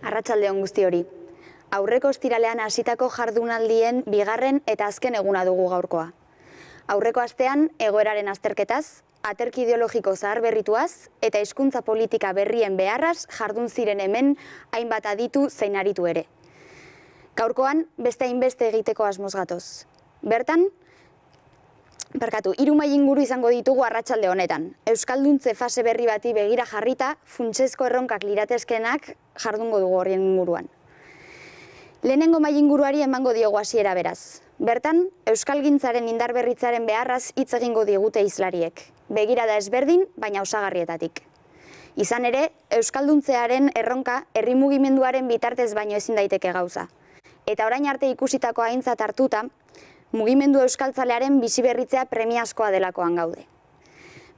Arratsaldeon guzti hori. Aurreko ostiralean hasitako jardunaldien bigarren eta azken eguna dugu gaurkoa. Aurreko astean egoeraren azterketaz, aterki ideologiko zaharberrituaz eta hizkuntza politika berrien beharraz jardun ziren hemen hainbat aditu zein aritu ere. Gaurkoan beste hainbeste egiteko asmoz gatoz. Bertan, 3 mahai inguru izango ditugu arratsalde honetan. Euskalduntze fase berri bati begira jarrita, funtsezko erronkak liratezkenak jardungo dugu horien inguruan. Lehenengo mahai inguruari emango diogu hasiera beraz. Bertan, euskalgintzaren indarberritzaren beharraz hitz egingo digute hizlariek. Begirada ezberdin, baina osagarrietatik. Izan ere, euskalduntzearen erronka herri mugimenduaren bitartez baino ezin daiteke gauza. Eta orain arte ikusitako aintzat hartuta, mugimendu euskaltzalearen biziberritzea premiazkoa delakoan gaude.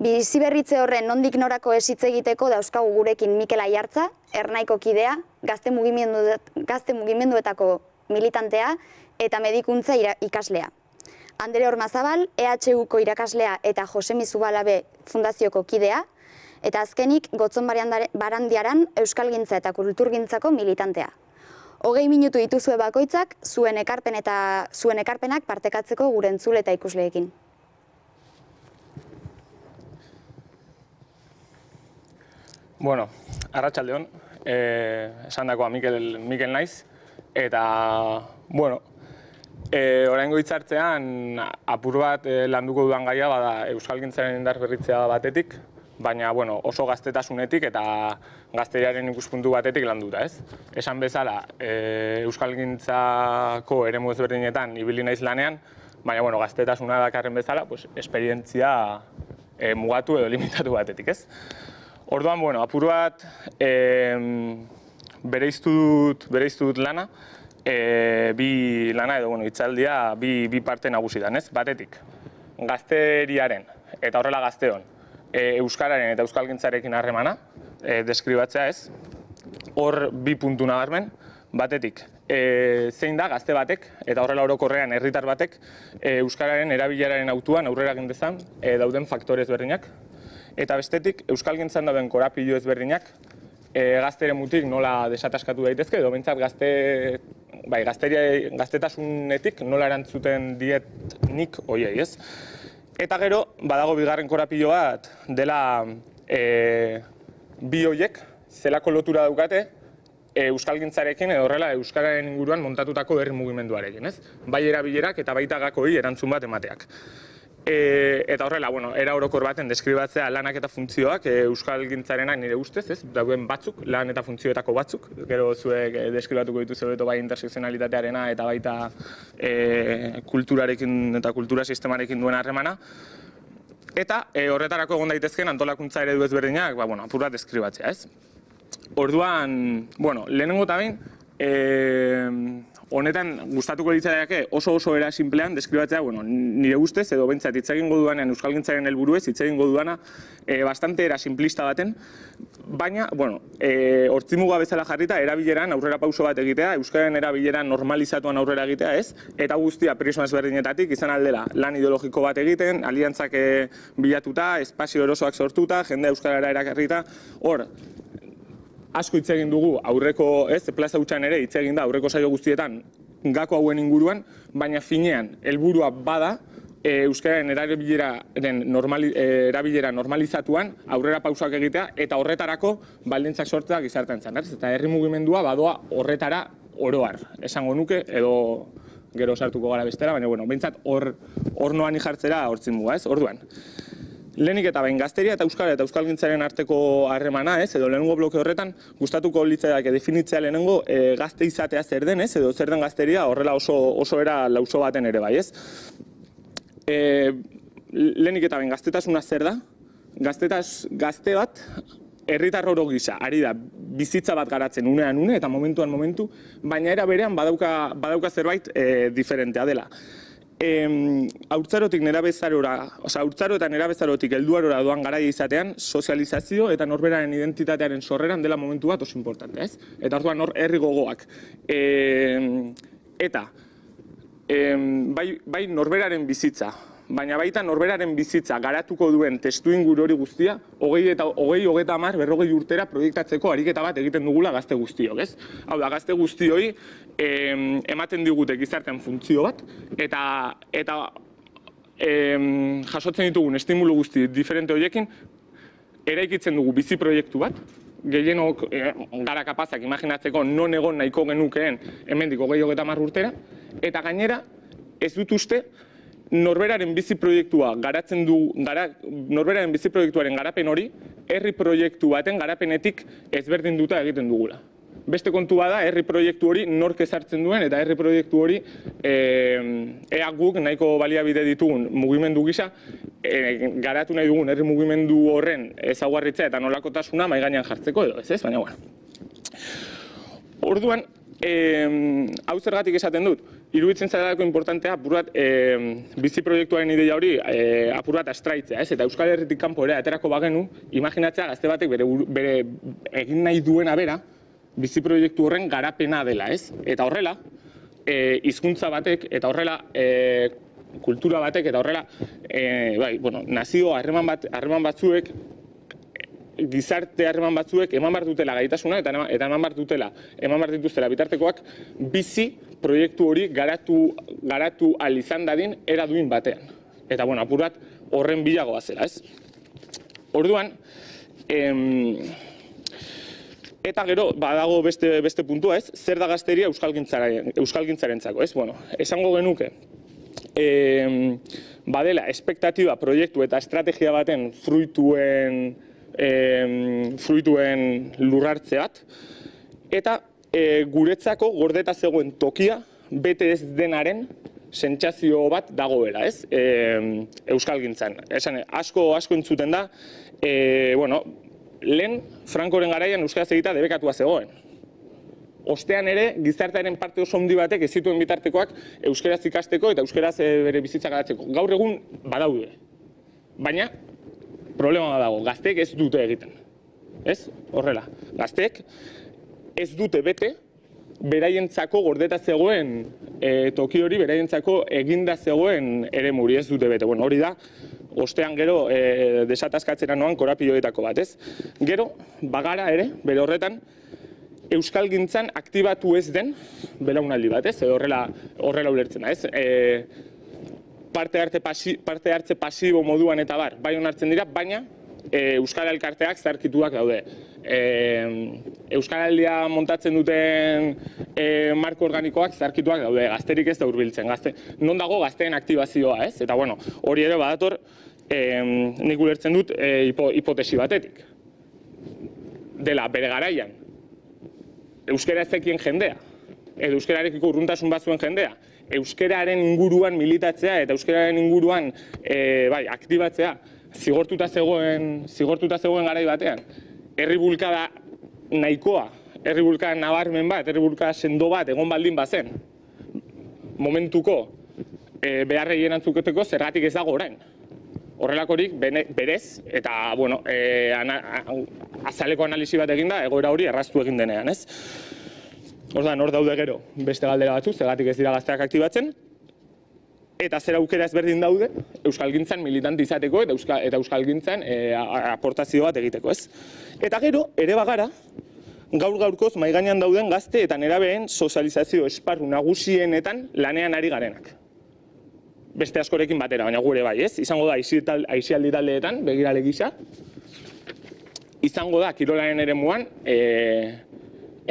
Biziberritze horren nondik norako ez hitz egiteko dauzkagu gurekin Mikel Aiartza, Ernaiko kidea, gazte mugimenduetako militantea eta medikuntza ikaslea. Andere Ormazabal, EHUko irakaslea eta Josemi Zubalabe fundazioko kidea, eta azkenik Gotzon Barandiaran euskalgintza eta kulturgintzako militantea. 20 minutu dituzue bakoitzak, zuen ekarpenak partekatzeko gure entzule eta ikusleekin. Bueno, arratsaldeon, esandakoa Mikel naiz, eta, bueno, oraingo hitzartzean apur bat landuko dudan gaia bada euskalgintzaren indarberritzea batetik, baina bueno, oso gaztetasunetik eta gazteriaren ikuspuntu batetik landuta, ez? Esan bezala, euskalgintzako eremu ezberdinetan ibili naiz lanean, baina bueno, gaztetasuna dakarren bezala, pues, esperientzia mugatu edo limitatu batetik, ez? Orduan, bueno, apur bat bereiztu dut lana, bi lana edo hitzaldia bi parte nagusitan, ez? Batetik, gazteriaren eta horrela gazteon euskararen eta euskalgintzarekin harremana deskribatzea, ez? Hor bi puntu nabarmen, batetik, zein da gazte batek eta horrela orokorrean herritar batek euskararen erabileraren hautuan aurrera egin dezan dauden faktore ezberdinak. Eta bestetik, euskalgintzan dauden korapilo ezberdinak gazteremutik nola desataskatu daitezke, edo behintzat gaztetasunetik nola erantzuten diet nik hoiei, ez? Eta gero, badago bigarren korapilo bat dela bi hoiek zelako lotura daukate euskalgintzarekin edo horrela euskararen inguruan montatutako herri mugimenduarekin, ez? Bai erabilerak eta baita gakoei erantzun bat emateak. Eta horrela, bueno, era orokor baten deskribatzea lanak eta funtzioak euskalgintzarenak nire ustez, ez? Dauden batzuk, lan eta funtzioetako batzuk, gero zuek deskribatuko dituzu beto bai intersekzionalitatearena eta baita kulturarekin eta kultura sistemarekin duen harremana. Eta horretarako egon daitezken antolakuntza eredu ezberdinak, apur bat deskribatzea, ez? Orduan, bueno, lehenengo eta behin, honetan gustatuko litzaiake oso era sinplean deskribatzea, bueno, nire ustez edo behintzat hitz egingo dudanean euskalgintzaren helburuez hitz egingo dudana bastante era simplista baten, baina, bueno, hortzimuga bezala jarrita erabileran aurrera pauso bat egitea, euskararen erabileran normalizatuan aurrera egitea, ez? Eta guztia prisma ezberdinetatik izan aldela lan ideologiko bat egiten, aliantzak bilatuta, espazio erosoak sortuta, jendea euskarara erakarrita, hor, asko hitz egin dugu aurreko, ez, plaza hutsan ere hitz egin da aurreko saio guztietan gako hauen inguruan, baina finean helburua bada euskararen erabilera normalizatuan aurrera pausoak egitea eta horretarako baldintzak sortzea gizartean, ez? Eta herri mugimendua badoa horretara oroar, esango nuke, edo gero sartuko gara bestera, baina bueno, behintzat hor noan jartzera hortzin muga, ez? Orduan. Lehenik eta behin gazteria eta euskara eta euskalgintzaren arteko harremana, ez? Edo lehenengo bloke horretan gustatuko litzaiake definitzea lehenengo gazte izatea zer den, ez? Edo zer den gazteria horrela oso era lauso baten ere bai, ez? Lehenik eta behin gaztetasuna zer da? Gazte bat herritar oro gisa ari da bizitza bat garatzen unean une eta momentuan momentu, baina era berean badauka zerbait diferentea dela. Haurtzarotik haurtzaroetan nerabezarotik helduarora doan garaia izatean, sozializazio eta norberaren identitatearen sorreran dela momentu bat oso importante, ez? Eta orduan hor herri gogoak. Eta bai norberaren bizitza, baina baita norberaren bizitza garatuko duen testuinguru hori guztia, 20, 30, 40 urtera proiektatzeko ariketa bat egiten dugula gazte guztiok, ez? Hau da, gazte guztioi ematen digute gizartean funtzio bat, eta jasotzen ditugun estimulu guzti diferente horiekin, eraikitzen dugu bizi proiektu bat, gehienok gara kapazak imaginatzeko non egon nahiko genukeen hemendik 20-30 urtera, eta gainera ez dut uste norberaren bizi proiektua norberaren bizi proiektuaren garapen hori herri proiektu baten garapenetik ezberdinduta egiten dugula. Beste kontu bada, herri proiektu hori nork ezartzen duen, eta herri proiektu hori ea guk nahiko baliabide ditugun mugimendu gisa, garatu nahi dugun herri mugimendu horren ezaugarritzea eta nolakotasuna mahai gainean jartzeko edo, ez? Baina, bueno. Orduan, hau zergatik esaten dut, iruditzen zailako importantea apur bat bizi proiektuaren ideia hori apur bat astraitzea, ez? Eta Euskal Herritik kanpo ere aterako bagenu, imaginatzea gazte batek bere egin nahi duena bera, bizi proiektu horren garapena dela, ez? Eta horrela, hizkuntza batek, eta horrela, kultura batek, eta horrela, nazio harreman batzuek, gizarte harreman batzuek eman behar dutela gaitasuna, eta eman behar dituztela bitartekoak, bizi proiektu hori garatu ahal izan dadin era duin batean. Eta, bueno, apur bat horren bilagoa zela, ez? Orduan, eta gero, badago beste puntua, ez? Zer da gazteria euskalgintzarentzako, ez? Bueno, esango genuke, badela, espektatiba, proiektu eta estrategia baten fruituen lurrartze bat, eta guretzako gordeta zegoen tokia bete ez denaren sentsazio bat dagoela, ez? Euskalgintzan. Esan, asko entzuten da, lehen, Frankoren garaian euskaraz egita debekatua zegoen. Ostean ere, gizartearen parte oso handi batek ez zituen bitartekoak euskaraz ikasteko eta euskaraz bere bizitza garatzeko. Gaur egun badaude. Baina, problema dago, gazteek ez dute egiten. Ez? Horrela. Gazteek ez dute bete beraientzako gordeta zegoen toki hori, beraientzako eginda zegoen eremuri, ez dute bete. Bueno, hori da, ostean gero desatazkatzera noan korapiloetako bat, ez? Gero, bagara ere, bere horretan, euskalgintzan aktibatu ez den belaunaldi bat, ez? Horrela ulertzen da, ez? Parte hartze pasibo moduan eta bar, bai onartzen dira, baina euskal elkarteak zarkituak daude. Euskaraldia montatzen duten marko organikoak zarkituak daude, gazterik ez da hurbiltzen. Non dago gazteen aktibazioa, ez? Eta, bueno, hori ere badator, nik ulertzen dut hipotesi batetik. Dela, bere garaian, euskara ezekien jendea, edo euskararekiko urruntasun batzuen jendea, euskararen inguruan militatzea eta euskararen inguruan aktibatzea zigortuta zegoen garai batean. Herri bulkada nahikoa, herri bulkada nabarmen bat, herri bulkada sendo bat egon baldin bazen, momentuko beharrei erantzuketeko zergatik ez dago orain. Horrelakorik berez, eta, bueno, azaleko analisi bat eginda, egoera hori erraztu egin denean, ez? Orduan, hor daude gero, beste galdera batzuk, zergatik ez dira gazteak aktibatzen, eta zer aukera ezberdin daude, euskalgintzan militanti izateko eta euskalgintzan aportazio bat egiteko, ez? Eta gero, ere bagara, gaur-gaurkoz mahai gainean dauden gazte eta nerabeen sozializazio esparru nagusienetan lanean ari garenak. Beste askorekin batera, baina gure bai, ez? Izango da aisialdi taldeetan, begirale gisa. Izango da, kirolaren eremuan,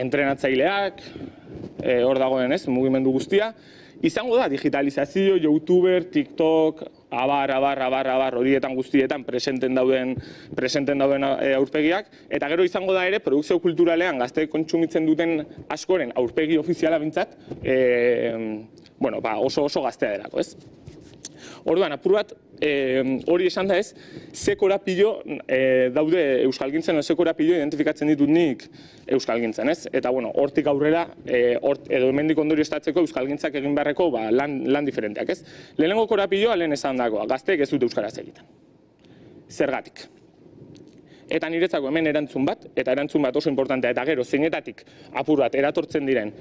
entrenatzaileak, hor dagoen, ez? Mugimendu guztia. Izango da, digitalizazio, youtuber, tiktok, abar, horietan guztietan presenten dauden aurpegiak. Eta gero izango da ere, produkzio kulturalean gazteek kontsumitzen duten askoren aurpegi ofiziala bintzat, oso gaztea delako, ez? Orduan, apur bat, hori esan da ez, ze korapilo daude euskalgintzen, ze korapilo identifikatzen ditut nik euskalgintzen, ez? Eta, bueno, hortik aurrera, edo hemendik ondorio estatzeko euskalgintzak egin beharreko lan diferenteak, ez? Lehenengo korapilloa lehen esan dagoa, gazteek ez dute euskaraz egiten. Zergatik. Eta niretzako hemen erantzun bat oso importantea, eta gero zeinetatik apur bat eratortzen diren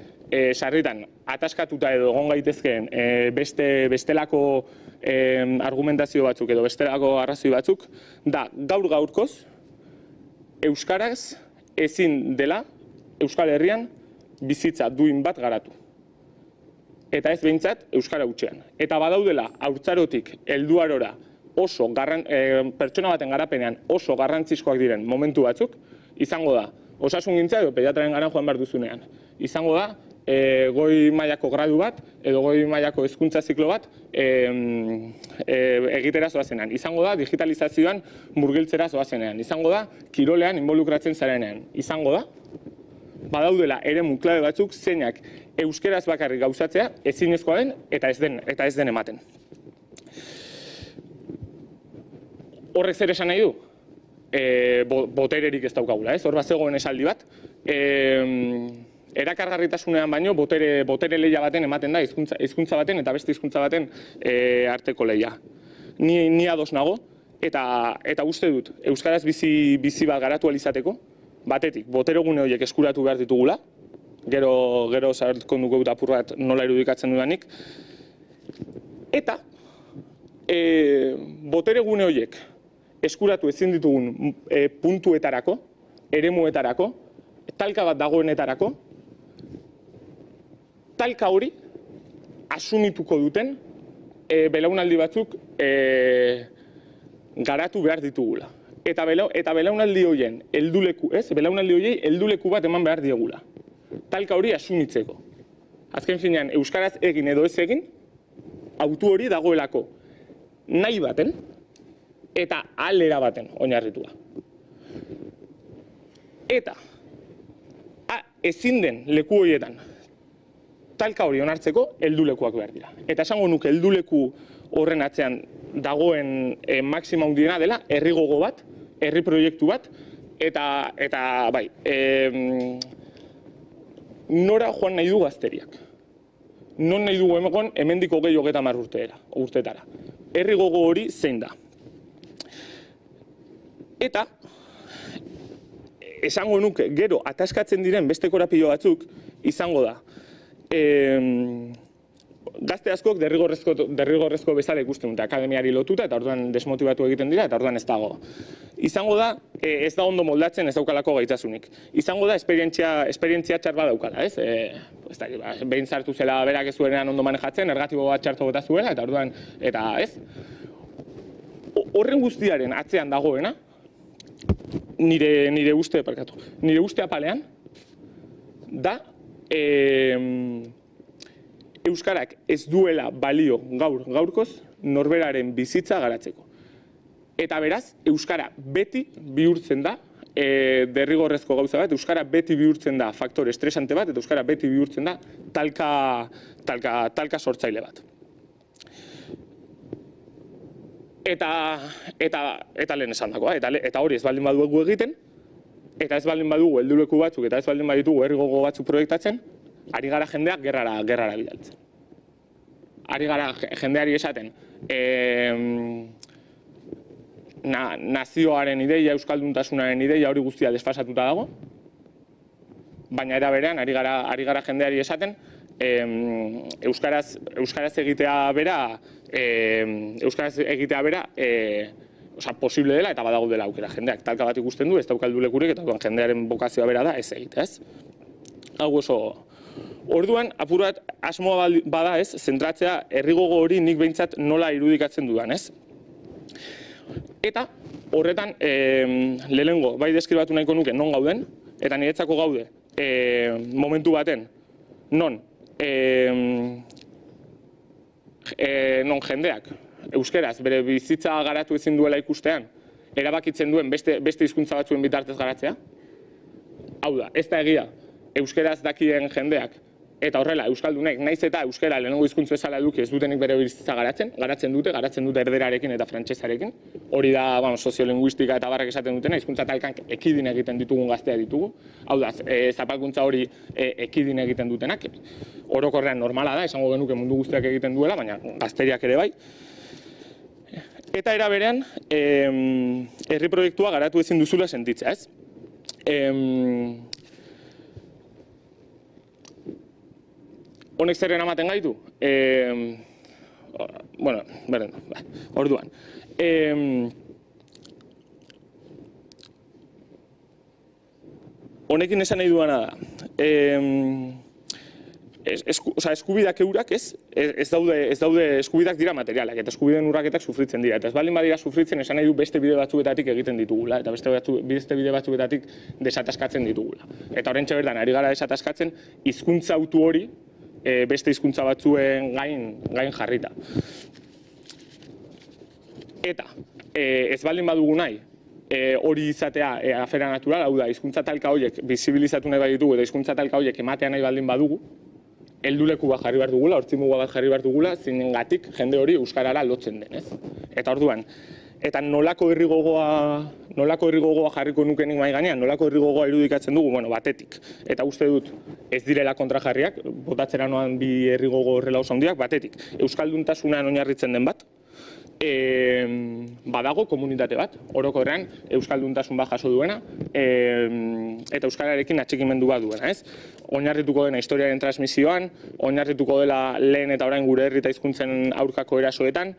sarritan ataskatuta edo egon gaitezkeen bestelako argumentazio batzuk edo bestelako arrazoi batzuk, da gaur-gaurkoz euskaraz ezin dela Euskal Herrian bizitza duin bat garatu. Eta ez behintzat euskara hutsean. Eta badaudela haurtzarotik helduarora oso pertsona baten garapenean oso garrantzizkoak diren momentu batzuk, izango da osasungintza edo pediatraren gana joan behar duzunean. Izango da goi mailako gradu bat edo goi mailako hezkuntza ziklo bat egitera zoazenean. Izango da digitalizazioan murgiltzera zoazenean. Izango da kirolean involukratzen zarenean. Izango da badaudela eremu klabe batzuk zeinak euskeraz bakarrik gauzatzea ezinezkoa den eta ez den ematen. Horrek zer esan nahi du? Botererik ez daukagula, ez? Hor bat zegoen esaldi bat. Erakargarritasunean baino botere lehia baten ematen da hizkuntza baten eta beste hizkuntza baten arteko lehia. Ni ados nago eta uste dut euskaraz bizi bat garatu ahal izateko, batetik boteregune horiek eskuratu behar ditugula, gero sartuko dugu apur bat nola irudikatzen dudanik, eta boteregune horiek eskuratu ezin ditugun puntuetarako, eremuetarako, talka bat dagoenetarako, talka hori asumituko duten belaunaldi batzuk garatu behar ditugula. Eta belaunaldi horien helduleku bat eman behar diegula. Talka hori asumitzeko. Azken finean, euskaraz egin edo ez egin, autu hori dagoelako nahi baten eta alera baten oinarritua. Eta ezin den leku horietan talka hori onartzeko heldulekuak behar dira. Eta esango nuke helduleku horren atzean dagoen maxima handiena dela herri gogo bat, herri proiektu bat, eta bai, nora joan nahi du gazteriak. Non nahi dugu hemendiko gehi 30 urtetara. Herri gogo hori zein da. Eta, esango nuke, gero ataskatzen diren beste korapilo batzuk, izango da. Gazte askok derrigorrezko bezala ikusten dute akademiari lotuta eta orduan desmotibatu egiten dira eta orduan ez dago. Izango da, ez da ondo moldatzen ez daukalako gaitasunik. Izango da, esperientzia txar bat daukala, ez? Behin sartu zela berak ez zuenean ondo manejatzen, ergatibo bat txarto bota zuela eta orduan, eta ez? Horren guztiaren atzean dagoena, nire uste apalean, da, euskarak ez duela balio gaurkoz norberaren bizitza garatzeko. Eta beraz, euskara beti bihurtzen da derrigorrezko gauza bat, euskara beti bihurtzen da faktore estresante bat, eta euskara beti bihurtzen da talka sortzaile bat. Eta lehen esan dagoa, eta hori ez baldin badugu egiten, eta ez baldin badugu helduleku batzuk, eta ez baldin baditugu herri gogo batzuk proiektatzen, ari gara jendeak gerrara bidaltzen. Ari gara jendeari esaten, nazioaren ideia, euskalduntasunaren ideia hori guztia desfasatuta dago, baina era berean ari gara jendeari esaten, euskaraz egitea bera, posible dela eta badago dela aukera. Jendeak talka bat ikusten du, ez daukaldu lekurik, eta jendearen bokazioa bera da ez egitea, ez? Hau oso... Orduan, apur bat asmoa bada ez, zentratzea herri gogo hori nik behintzat nola irudikatzen dudan, ez? Eta horretan, lehenengo, bai deskribatu nahiko nuke non gauden, eta niretzako gaude momentu baten, non jendeak euskeraz bere bizitza garatu ezin duela ikustean, erabakitzen duen beste hizkuntza batzuen bitartez garatzea. Hau da, ez da egia, euskeraz dakien jendeak, eta horrela, euskaldunek, naiz eta euskara lehenengo hizkuntza bezala eduki ez dutenik bere bizitza garatzen dute erderarekin eta frantsesarekin. Hori da, soziolinguistika eta barrak esaten dutena, hizkuntza talkank ekidin egiten ditugun gaztea ditugu. Hau da, zapalkuntza hori ekidin egiten dutenak, orokorrean normala da, esango genuke mundu guztiak egiten duela, baina gazteriak ere bai. Eta era berean, herri proiektua garatu ezin duzula sentitzea, ez? Honek zerren ematen gaitu? bueno, berden, orduan. Honekin esan nahi duana da. Eskubidak eurak ez daude eskubidak dira materialak, eta eskubideen urraketak sufritzen dira. Eta ez baldin badira sufritzen esan nahi du beste bide batzuetatik egiten ditugula, eta beste bide batzuetatik desataskatzen ditugula. Eta horrentxe berdan, ari gara desataskatzen, hizkuntza autu hori beste hizkuntza batzuen gain jarrita. Eta ez baldin badugu nahi, hori izatea afera natural, hau da, hizkuntza talka horiek bizibilizatu nahi baditugu eta hizkuntza talka horiek ematea nahi baldin badugu, helduleku bat jarri behar dugula, hortzimuga bat jarri behar dugula, zinengatik jende hori euskarara lotzen denez. Eta orduan, eta nolako herri gogoa jarriko nukenik mahai gainean, nolako herri gogoa irudikatzen dugu, bueno, batetik. Eta uste dut ez direla kontrajarriak, botatzera noan bi herri gogo horrela oso handiak, batetik. Euskalduntasunean oinarritzen den bat, badago komunitate bat, orokorrean euskalduntasun bat jaso duena, eta euskararekin atxikimendu bat duena, ez? Oinarrituko dena historiaren transmisioan, oinarrituko dela lehen eta orain gure herri eta hizkuntzen aurkako erasoetan,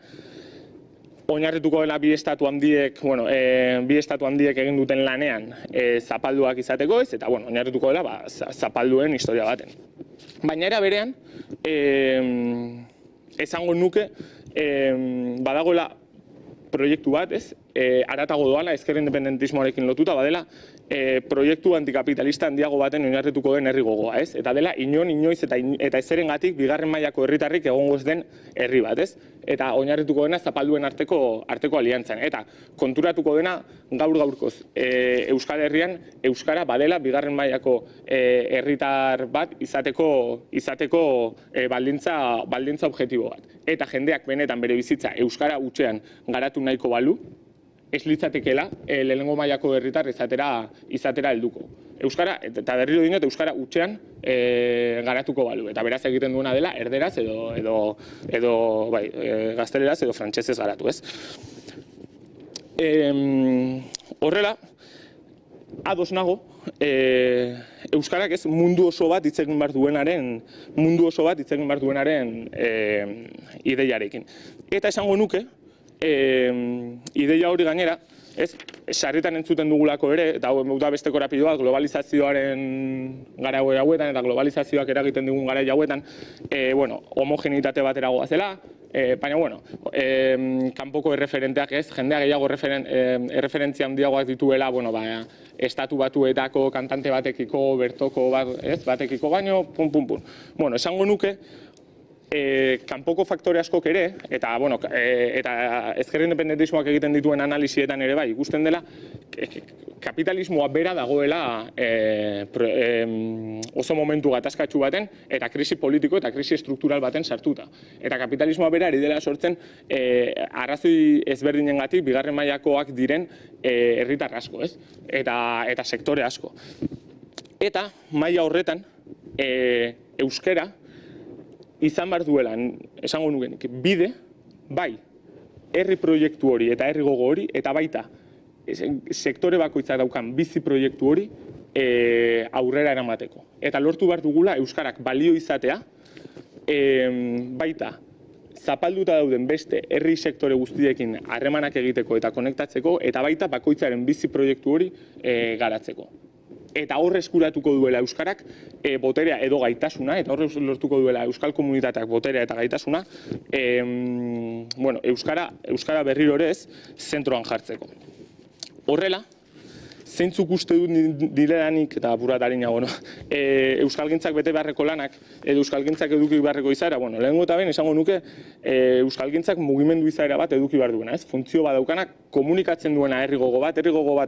oinarrituko dela bi estatu handiek egin duten lanean zapalduak izateko, ez? Eta oinarrituko dela zapalduen historia baten. Baina era berean, esango nuke, badagoela proiektu bat, ez? Haratago doala, ezker independentismoarekin lotuta, badela proiektu antikapitalista handiago baten oinarrituko den herri gogoa, ez? Eta dela, inoiz eta ezerengatik bigarren mailako herritarrik egongo ez den herri bat, ez? Eta oinarrituko dena zapalduen arteko aliantzan. Eta konturatuko dena gaur-gaurkoz Euskal Herrian euskara badela bigarren mailako herritar bat izateko baldintza objektibo bat. Eta jendeak benetan bere bizitza euskara hutsean garatu nahiko balu, ez litzatekela lehenengo mailako herritar izatera helduko. Euskara, eta berriro dinot, euskara hutsean garatuko balu. Eta beraz egiten duena dela erderaz edo gazteleraz edo frantsesez garatu, ez? Horrela, ados nago, euskarak ez mundu oso bat hitz egin behar duenaren ideiarekin. Eta esango nuke, ideia hori gainera, sarritan entzuten dugulako ere, eta hau da beste korapidu bat, globalizazioaren gara hauetan eta globalizazioak eragiten digun gara hauetan, homogenitate batera goazela, baina, kanpoko erreferenteak ez, jendea gehiago erreferentzia handiagoak dituela, estatu batuetako kantante batekiko, bertoko batekiko baino, esango nuke, kanpoko faktore askok ere, eta ezker independentismoak egiten dituen analisietan ere bai, ikusten dela, kapitalismoa bera dagoela oso momentu gatazkatsu baten, eta krisi politiko eta krisi estruktural baten sartuta. Eta kapitalismoa bera ari dela sortzen arrazoi ezberdinengatik bigarren mailakoak diren herritar asko, ez? Eta sektore asko. Eta maila horretan, euskara izan behar duela, esango nukenik, bide, bai, herri proiektu hori eta herri gogo hori, eta baita, sektore bakoitzak daukan bizi proiektu hori aurrera eramateko. Eta lortu behar dugula euskarak balio izatea, baita, zapalduta dauden beste herri sektore guztiekin harremanak egiteko eta konektatzeko, eta baita bakoitzaren bizi proiektu hori garatzeko. Eta horre eskuratuko duela euskarak boterea edo gaitasuna, eta horre lortuko duela euskal komunitateak boterea eta gaitasuna, euskara berriro ere ez zentroan jartzeko. Horrela, zeintzuk uste dut direlanik, eta buratariña, euskalgintzak bete beharreko lanak, edo euskalgintzak eduki beharreko izaera, lehenengo eta behin esango nuke euskalgintzak mugimendu izaera bat eduki behar duena, ez? Funtzio bat daukanak komunikatzen duena herri gogo bat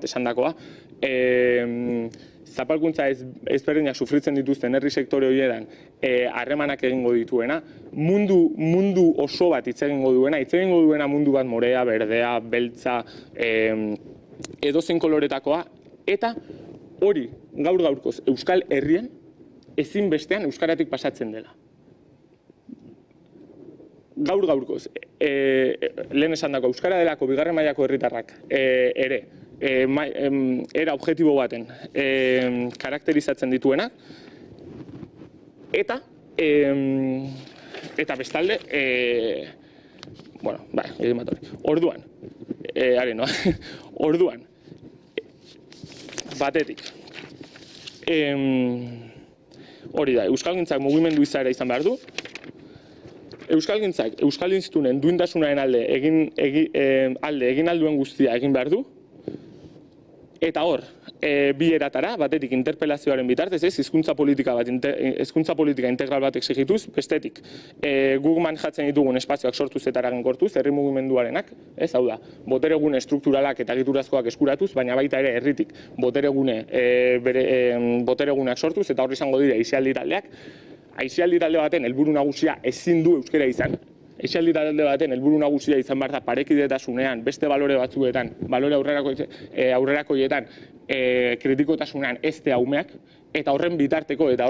esandakoa, zapalkuntza ezberdinak sufritzen dituzten herri sektore horietan harremanak egingo dituena, mundu oso bat hitz egingo duena mundu bat morea, berdea, beltza, edozein koloretakoa, eta hori gaur-gaurkoz Euskal Herrian ezinbestean euskaratik pasatzen dela. Gaur-gaurkoz, lehen esan dago, euskara delako bigarren mailako herritarrak ere, era objektibo baten karakterizatzen dituenak, eta bestalde, Bueno, egin bat hori. Orduan, orduan, batetik, hori da, euskalgintzak mugimendu izaera izan behar du. Euskalgintzak, euskal institunen duintasunaren alde egin alduen guztia egin behar du. Eta hor, bi eratara, batetik interpelazioaren bitartez, hizkuntza politika integral bat exigituz, bestetik, guk manejatzen ditugun espazioak sortuz eta eraginkortuz, herri mugimenduarenak, hau da, boteregune strukturalak eta egiturazkoak eskuratuz, baina baita ere herritik botereguneak sortuz, eta hor izango dire aisialdi taldeak. Aisialdi talde baten helburu nagusia ezin du euskara izan. Aisialdi talde baten helburu nagusia izan behar da parekidetasunean, beste balore batzuetan, balore aurrerakoietan, kritikotasunean ezte haumeak, eta horren bitarteko eta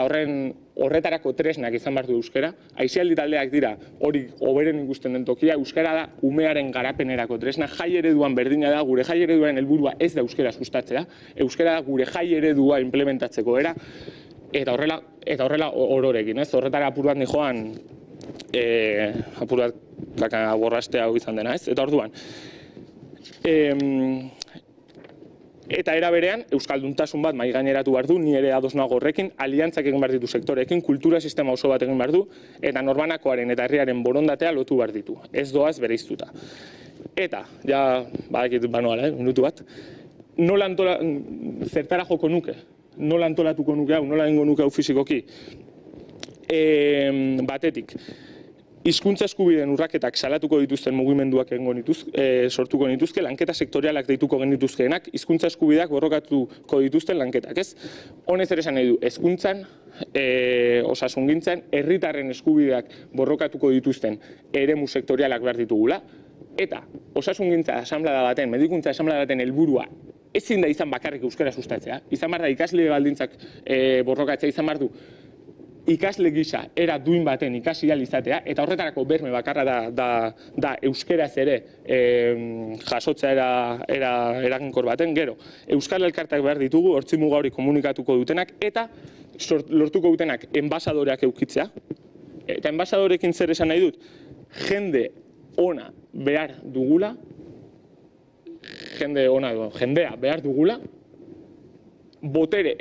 horretarako tresnak izan behar du euskara. Aisialdi taldeak dira hori hoberen ikusten den tokia, euskara da umearen garapenerako tresna, jai ereduan berdina da, gure jai ereduaren helburua ez da euskara sustatzea, euskara da gure jai eredua implementatzeko era, eta horrela ororekin, horretara apur bat nijoan, apur bat borrastea hau izan dena, eta orduan. Eta era berean, euskalduntasun bat mahai gaineratu behar du, ni ere ados nago horrekin, aliantzak egin behar ditu sektorekin, kultura sistema oso bat egin behar du, eta norbanakoaren eta herriaren borondatea lotu behar ditu, ez doaz bereiztuta. Eta, ja, badakit banoala, minutu bat, zertara joko nuke? Nola antolatuko nuke hau, nola egingo nuke hau fizikoki? Batetik, hizkuntza eskubideen urraketak salatuko dituzten mugimenduak sortuko nituzke, lanketa sektorialak deituko genituzkeenak, hizkuntza eskubideak borrokatuko dituzten lanketak, ez? Honez ere esan nahi du, hezkuntzan, osasungintzan, herritarren eskubideak borrokatuko dituzten eremu sektorialak behar ditugula, eta osasungintza asanblada baten, medikuntza asanblada baten helburua ezin da izan bakarrik euskara sustatzea, izan behar da ikasle baldintzak borrokatzea, izan behar du ikasle gisa era duin baten ikasi ahal izatea, eta horretarako berme bakarra da euskeraz ere jasotzea eraginkor baten, gero, euskal elkartak behar ditugu, hortzi muga hori komunikatuko dutenak, eta lortuko dutenak enbasadoreak eukitzea, eta enbasadorekin zer esan nahi dut, jende ona behar dugula, jendea behar dugula, botere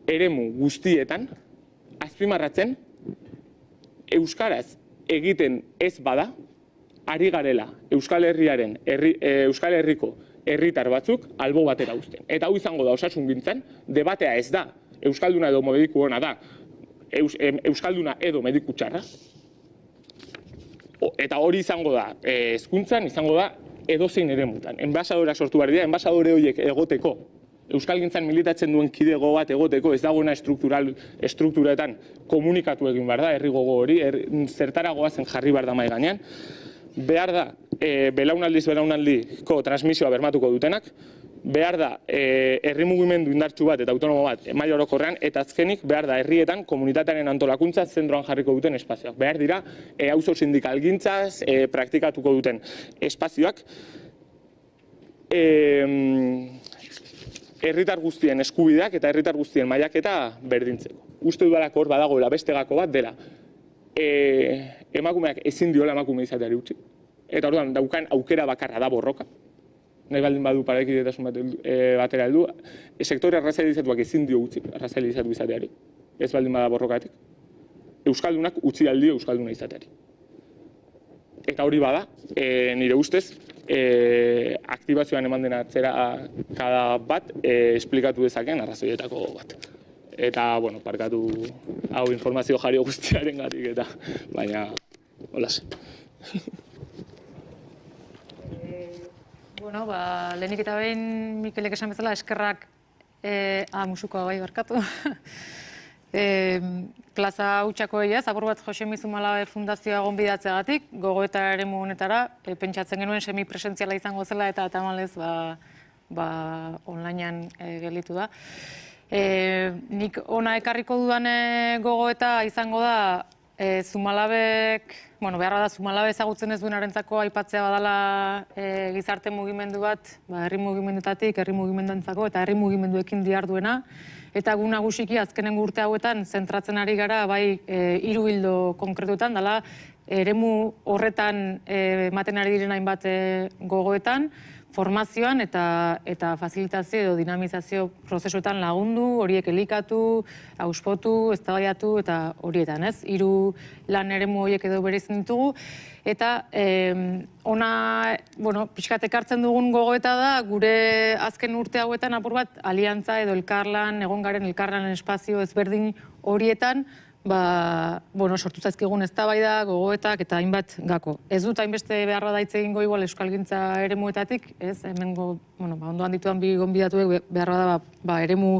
eremu guztietan, azpimarratzen, euskaraz egiten ez bada, ari garela Euskal Herriko herritar batzuk albo batera uzten. Eta hau izango da osasungintzan, debatea ez da, euskalduna edo mediku ona da, euskalduna edo mediku txarra, eta hori izango da, hezkuntzan izango da edozein eremutan. Enbasadoreak sortu behar dira, enbasadore horiek egoteko, euskalgintzan militatzen duen kidego bat egoteko, ez dagoena estrukturetan komunikatu egin behar da, herri gogo hori, zertara goazen jarri behar da mahai gainean. Behar da, belaunaldiko transmisioa bermatuko dutenak, behar da, herri mugimendu indartsu bat eta autonomo bat maila orokorrean, eta azkenik behar da, herrietan komunitatearen antolakuntza zentroan jarriko duten espazioak. Behar dira, auzo sindikalgintzaz praktikatuko duten espazioak, herritar guztien eskubideak eta herritar guztien mailaketa berdintzeko. Uste dudalako hor badagoela beste gako bat dela, emakumeak ezin diola emakume izateari utzi, eta orduan daukan aukera bakarra da borroka, nahi baldin badu parekidetasun batera heldu, sektore arrazializatuak ezin dio utzi arrazializatu izateari, ez baldin bada borrokatik. Euskaldunak utzi aldio euskalduna izateari. Eta hori bada, nire ustez, aktibazioan eman dena atzera kada bat esplikatu dezaken arrazoietako bat. Eta, bueno, parkatu hau informazio jario guztiaren gatik eta, baina, holas. Bueno, lehenik eta behin Mikelek esan bezala, eskerrak musukoa bai barkatu. Plaza Hutxako egiaz, apur bat Jose Mizumalabe Fundazioa gonbidatzeagatik, gogoeta eremu honetara, pentsatzen genuen semipresentziala izango zela eta tamalez onlinean gelditu da. Nik ona ekarriko dudan gogoeta izango da, Zumalabek, beharra da Zumalabe ezagutzen ez duenarentzako aipatzea badala gizarte mugimendu bat, herri mugimendutatik, herri mugimendantzako eta herri mugimenduekin diharduena. Eta gu nagusiki azkenengo urte hauetan zentratzen ari gara bai 3 ildo konkretuetan, dela eremu horretan ematen ari diren hainbat gogoetan, formazioan eta fasilitazio edo dinamizazio prozesuetan lagundu, horiek elikatu, auspotu, eztabaidatu eta horietan, ez? 3 lan eremu horiek edo bereizten ditugu. Eta ona, pixkat ekartzen dugun gogoeta da, gure azken urte hauetan apur bat aliantza edo elkarlan, egon garen elkarlan espazio ezberdin horietan, sortu zaizkigun eztabaida, gogoetak eta hainbat gako. Ez dut hainbeste behar bada hitz egingo igual euskalgintza eremuetatik, ez? Hemengo, ondoan dituan bi gonbidatuek behar bada eremu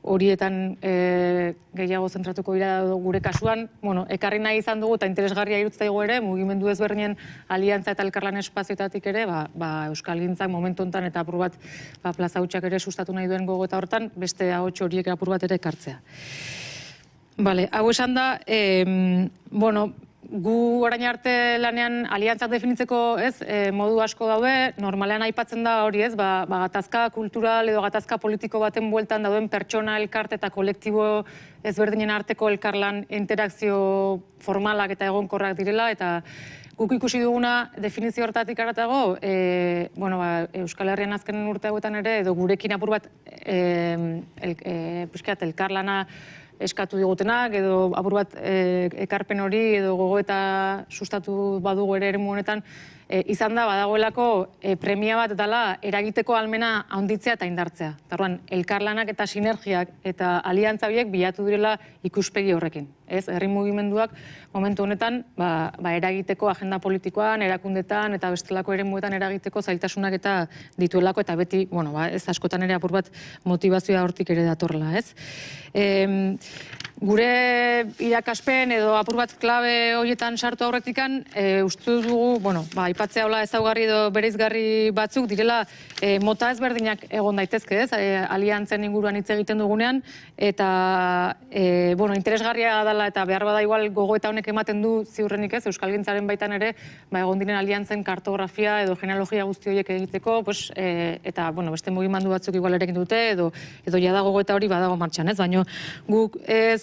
horietan gehiago zentratuko dira gure kasuan, ekarri nahi izan dugu eta interesgarria irutzaigo ere, mugimendu ezberdinen aliantza eta elkarlan espazioetatik ere, euskalgintzak momentu honetan eta apur bat plaza hutsak ere sustatu nahi duen gogoeta hortan, beste ahots horiek apur bat ere ekartzea. Hau esan da, gu orain arte lanean aliantzak definitzeko modu asko daude, normalean aipatzen da hori gatazka kultural edo gatazka politiko baten bueltan dauden pertsona, elkarte eta kolektibo ezberdinen arteko elkarlan interakzio formalak eta egonkorrak direla, eta guk ikusi duguna definizio hortatik haratago, Euskal Herrian azken urte hauetan ere, edo gurekin apur bat elkarlana eskatu digutenak, edo apur bat ekarpen hori edo gogoeta sustatu badugu ere eremu honetan, izan da badagoelako premia bat dela eragiteko ahalmena handitzea eta indartzea. Tarduan, elkarlanak eta sinergiak eta aliantza horiek bilatu direla ikuspegi horrekin. Herri mugimenduak momentu honetan eragiteko agenda politikoan, erakundetan eta bestelako eremuetan eragiteko zailtasunak eta dituelako, eta beti, ez askotan ere apur bat motivazioa hortik ere datorla, ez? Gure irakaspen edo apur bat klabe horietan sartu aurretikan, uste dugu, aipatzea hola ezaugarri edo bereizgarri batzuk direla mota ezberdinak egon daitezke, ez? Aliantzen inguruan hitz egiten dugunean, eta interesgarria dela eta behar bada igual gogoeta honek ematen du ziurrenik, ez? Euskalgintzaren baitan ere, egon diren aliantzen kartografia edo genealogia guzti horiek egiteko, eta beste mugimendu batzuk igual ere egin dute, edo jada gogoeta hori badago martxan, ez? Baina guk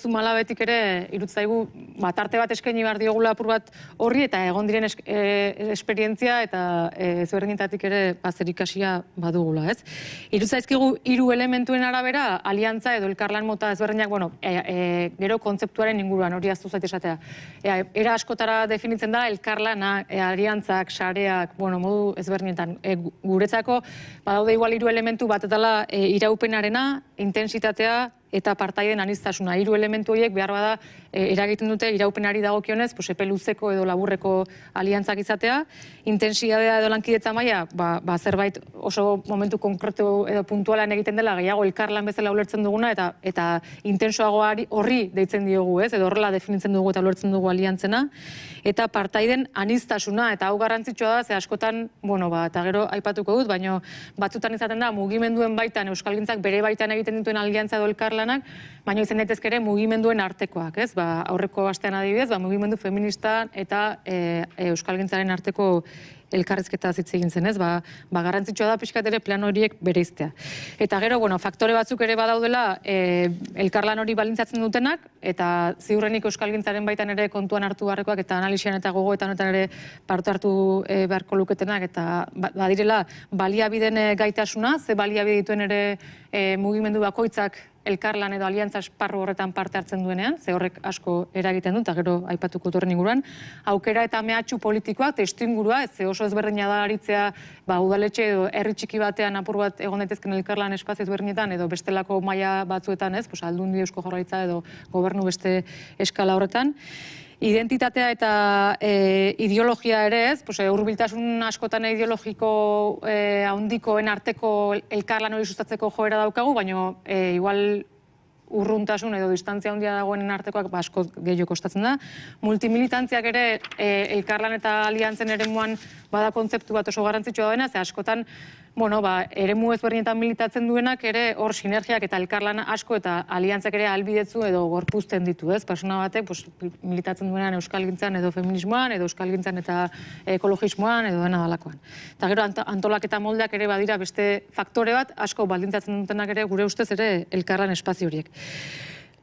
Zumalabetik ere irutzaigu tarte bat eskaini behar diogula apur bat horri, eta egon diren esperientzia eta ezberdinetatik ere zerikasia badugula, ez? Irutzaizkigu 3 elementuen arabera, aliantza edo elkarlan mota ezberdinak, gero kontzeptuaren inguruan, hori aztu zait esatea. Era askotara definitzen da, elkarlana, aliantzak, sareak, modu ezberdinetan. Guretzako, badaude igual 3 elementu bat dela iraupenarena, intensitatea, eta partaiden aniztasuna. 3 elementu horiek behar bada eragiten dute iraupenari dagokionez, epe luzeko edo laburreko aliantzak izatea, intensidadea edo lankidetza maila, zerbait oso momentu konkretu edo puntualan egiten dela, gehiago elkarlan bezala ulertzen duguna, eta intensoago horri deitzen diogu, ez? Edo horrela definitzen dugu eta ulertzen dugu aliantzena, eta partaiden aniztasuna, eta hau garrantzitsua da, ze askotan, eta gero aipatuko dut, baina batzutan izaten da, mugimenduen baitan, euskalgintzak bere baitan egiten dituen aliantza edo elkarlanak, baina izan daitezke ere mugimenduen artekoak, ez? Aurreko astean adibidez, mugimendu feminista eta euskalgintzaren arteko elkarrizketa hitz egin zen, ez? Garrantzitsua da pixkat ere plan horiek bereiztea. Eta gero, faktore batzuk ere badaudela elkarlan hori balintzatzen dutenak, eta ziurrenik euskalgintzaren baitan ere kontuan hartu beharrekoak eta analisian eta gogoetan honetan ere parte hartu beharko luketenak, eta badirela baliabideen gaitasuna, ze baliabide dituen ere mugimendu bakoitzak elkarlan edo aliantza esparru horretan parte hartzen duenean, ze horrek asko eragiten du, eta gero aipatuko horren inguruan, aukera eta mehatxu politikoak, testu ingurua, ez oso ezberdina da aritzea, udaletxe edo herri txiki batean apur bat egon daitezken elkarlan espazio ezberdinetan, edo bestelako maila batzuetan, ez, Aldundi, Eusko Jaurlaritza edo gobernu beste eskala horretan. Identitatea eta ideologia ere, ez, hurbiltasun askotan ideologiko handikoen arteko elkarlan hori sustatzeko joera daukagu, baina igual urruntasun edo distantzia handia dagoenen artekoak asko gehiago kostatzen da. Multimilitantziak ere elkarlan eta aliantzen eremuan bada kontzeptu bat oso garrantzitsua dena, ze askotan eremu ezberdinetan militatzen duenak ere hor sinergiak eta elkarlan asko eta aliantzak ere ahalbidetzu edo gorpuzten ditu, ez? Persona batek militatzen duenean euskalgintzan edo feminismoan, edo euskalgintzan eta ekologismoan, edo dena dalakoan. Eta gero antolaketa moldeak ere badira beste faktore bat, asko baldintzatzen dutenak ere gure ustez ere elkarlan espazio horiek.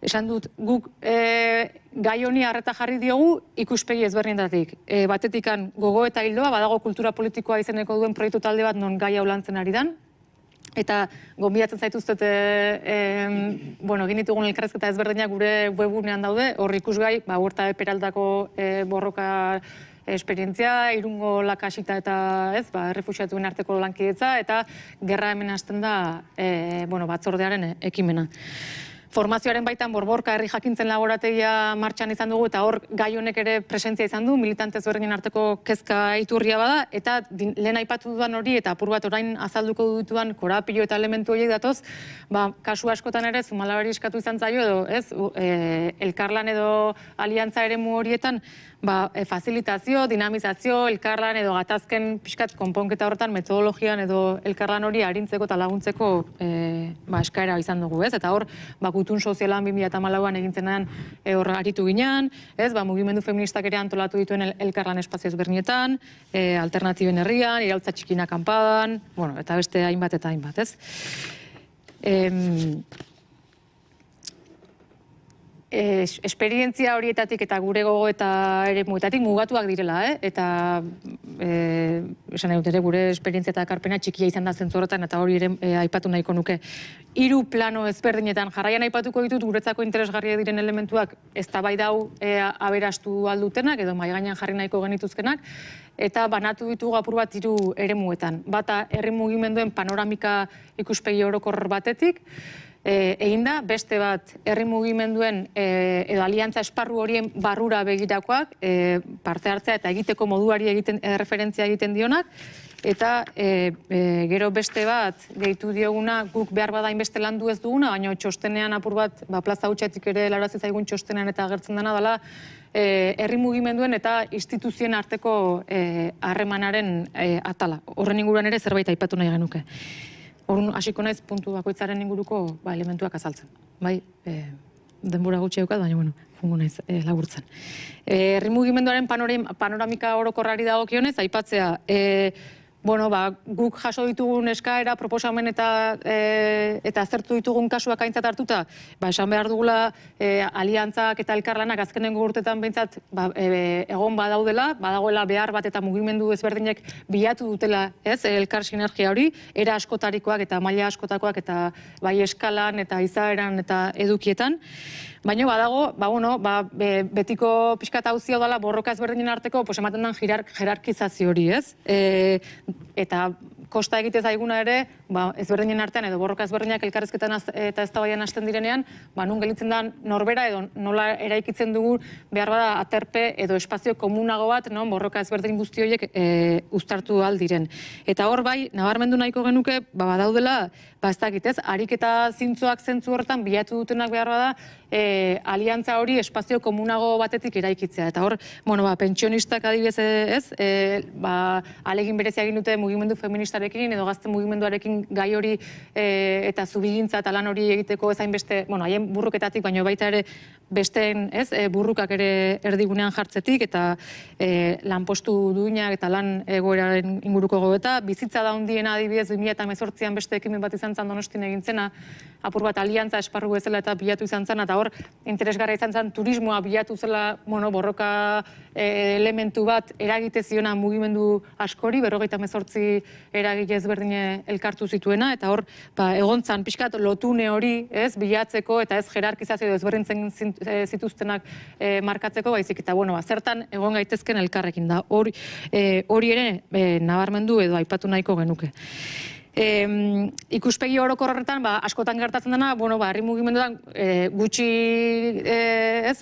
esan dut, guk gai honi arreta jarri diogu ikuspegi ezberdinetatik. Batetikan gogo eta hildoa, badago kultura politikoa izeneko duen proiektu talde bat non gai hau lantzen ari dan, eta gonbidatzen zaituztet, egin ditugun elkarrezketa ezberdinak gure webunean daude, hor ikusgai, Huerta de Peraldako borroka esperientzia, Irungo lakasita eta errefuxiatuen arteko lankidetza, eta gerra hemen hasten da batzordearen ekimena. Formazioaren baitan borborka herri jakintzen laborategia martxan izan dugu, eta hor gai honek ere presentzia izan du, militante ezberdinen arteko kezka iturria bada, eta lehen aipatu dudan hori, eta apur bat orain azalduko dutuan korapilo eta elementu horiek datoz, kasu askotan ere, Zumalabari eskatu izan zaio, edo elkarlan edo aliantza eremu horietan, facilitazio, dinamizazio, elkarlan edo gatazken pixkat konponketa horretan metodologian edo elkarlan hori arintzeko eta laguntzeko eskaera izan dugu, ez? Eta hor, gutun sozialan 2014an egintzenean hor aritu ginean, ez? Mugimendu feministak ere antolatu dituen elkarlan espazio ezberdinetan, alternatiben herrian, iraultza txikina kanpadan, eta beste hainbat eta hainbat, ez? Esperientzia horietatik eta gure gogo eta eremuetatik mugatuak direla, eta esan nahi dut ere gure esperientzia eta ekarpena txikia izan da zentzu horretan, eta hori ere aipatu nahiko nuke. 3 plano ezberdinetan jarraian aipatuko ditut guretzako interesgarriak diren elementuak eztabaida hau aberastu aldutenak edo mahai gainean jarri nahiko genituzkenak, eta banatu ditugu apur bat 3 eremuetan. Bata herri mugimenduen panoramika ikuspegi orokor batetik, egin da, beste bat herri mugimenduen edo aliantza esparru horien barrura begirakoak, parte hartzea eta egiteko moduari referentzia egiten dionak, eta gero beste bat gehitu dioguna guk behar bada inbeste landu ez duguna, baina txostenean apur bat, plaza hutsetik ere larazi zaigun txostenean eta agertzen dena dela, herri mugimenduen eta instituzioen arteko harremanaren atala. Horren inguruan ere zerbait aipatu nahi genuke. Horren hasiko naiz puntu bakoitzaren inguruko elementuak azaltzen. Denbora gutxi daukat, baina jungo naiz laburtzen. Herri mugimenduaren panoramika orokorrari dagokionez, aipatzea, guk jaso ditugun eskaera, proposamen eta aztertu ditugun kasuak aintzat hartuta, esan behar dugula aliantzak eta elkarlanak azkenengo urtetan behintzat egon badaudela, badagoela behar bat eta mugimendu ezberdinek bilatu dutela elkar sinergia hori, era askotarikoak eta maila askotakoak eta bai eskalan eta izaeran eta edukietan. Baina badago, betiko pixkat hauzio dela borroka ezberdinen arteko, ematen den jerarkizazio hori, ez? Eta kosta egite zaiguna ere, ezberdinen artean edo borroka ezberdinak elkarrezketan eta eztabaidan hasten direnean, nun gelitzen da norbera edo nola eraikitzen dugu behar bada aterpe edo espazio komunago bat, borroka ezberdin guzti horiek uztartu ahal diren. Eta hor nabarmendu nahiko genuke, badaudela, ez dakit ez, ariketa zintzoak zentzu horretan bilatu dutenak behar bada, aliantza hori espazio komunago batetik eraikitzea. Eta hor, pentsionistak adibidez ez, alegin berezia egin dute mugimendu feministarekin edo gazte mugimenduarekin gai hori eta zubigintza eta lan hori egiteko ezain beste, haien burruketatik, baina baita ere besteen burrukak ere erdigunean jartzetik eta lanpostu duinak eta lan egoeraren inguruko gogoeta. Bizitza da hundiena adibidez 2018an beste ekimen bat izan zen Donostin egintzena, apur bat aliantza esparru bezala eta bilatu izan zen, eta hor interesgarra izan zen turismoa bilatu zela borroka elementu bat eragite ziona mugimendu askori, 58 eragile ezberdine elkartu zituena, eta hor egontzan pixkat lotune hori bilatzeko eta ez jerarkizazio ezberdintzen zituztenak markatzeko, baizik eta zertan egon gaitezken elkarrekin da. Hori ere nabarmendu edo aipatu nahiko genuke. Ikuspegi orokor horretan, askotan gertatzen dena, herri mugimenduan gutxi,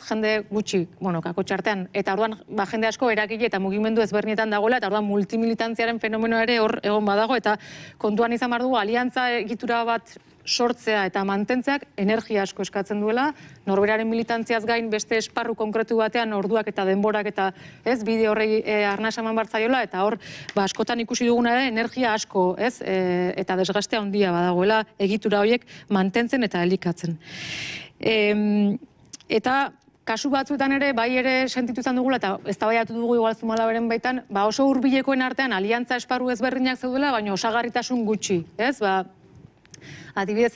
jende gutxi, kakotxartean, eta orduan jende asko eragile eta mugimendu ezberdinetan dagoela, eta orduan multimilitantziaren fenomenoa ere hor egon badago, eta kontuan izan behar dugu, aliantza egitura bat sortzea eta mantentzeak energia asko eskatzen duela, norberaren militantziaz gain beste esparru konkretu batean orduak eta denborak eta bide horrei arnaz eman bartzaiola, eta hor askotan ikusi duguna ere energia asko eta desgastea handia badagoela egitura horiek mantentzen eta elikatzen. Eta kasu batzuetan ere, bai ere sentitu izan dugula, eta eztabaiatu dugu igual Zumalaberen baitan, oso hurbilekoen artean aliantza esparru ezberdinak zeudela, baina osagarritasun gutxi, Adibidez,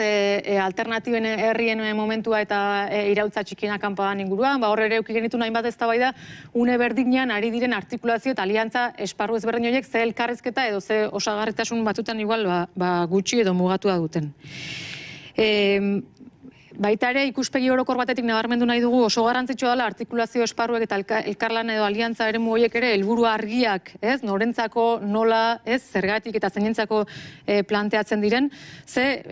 alternatiben herrien momentua eta irautza txikienak kanpoan inguruan, hor ere eduki genitu hainbat eztabaida une berdinean ari diren artikulazio eta aliantza esparru ezberdin horiek ze elkarrizketa edo ze osagarritasun batutan igual gutxi edo mugatua duten. Baita ere, ikuspegi orokor batetik nabarmendu nahi dugu oso garrantzitsua dela artikulazio esparruek eta elkarlan edo aliantza eremu horiek ere helburu argiak, norentzako, nola, zergatik eta zeinentzako planteatzen diren, ze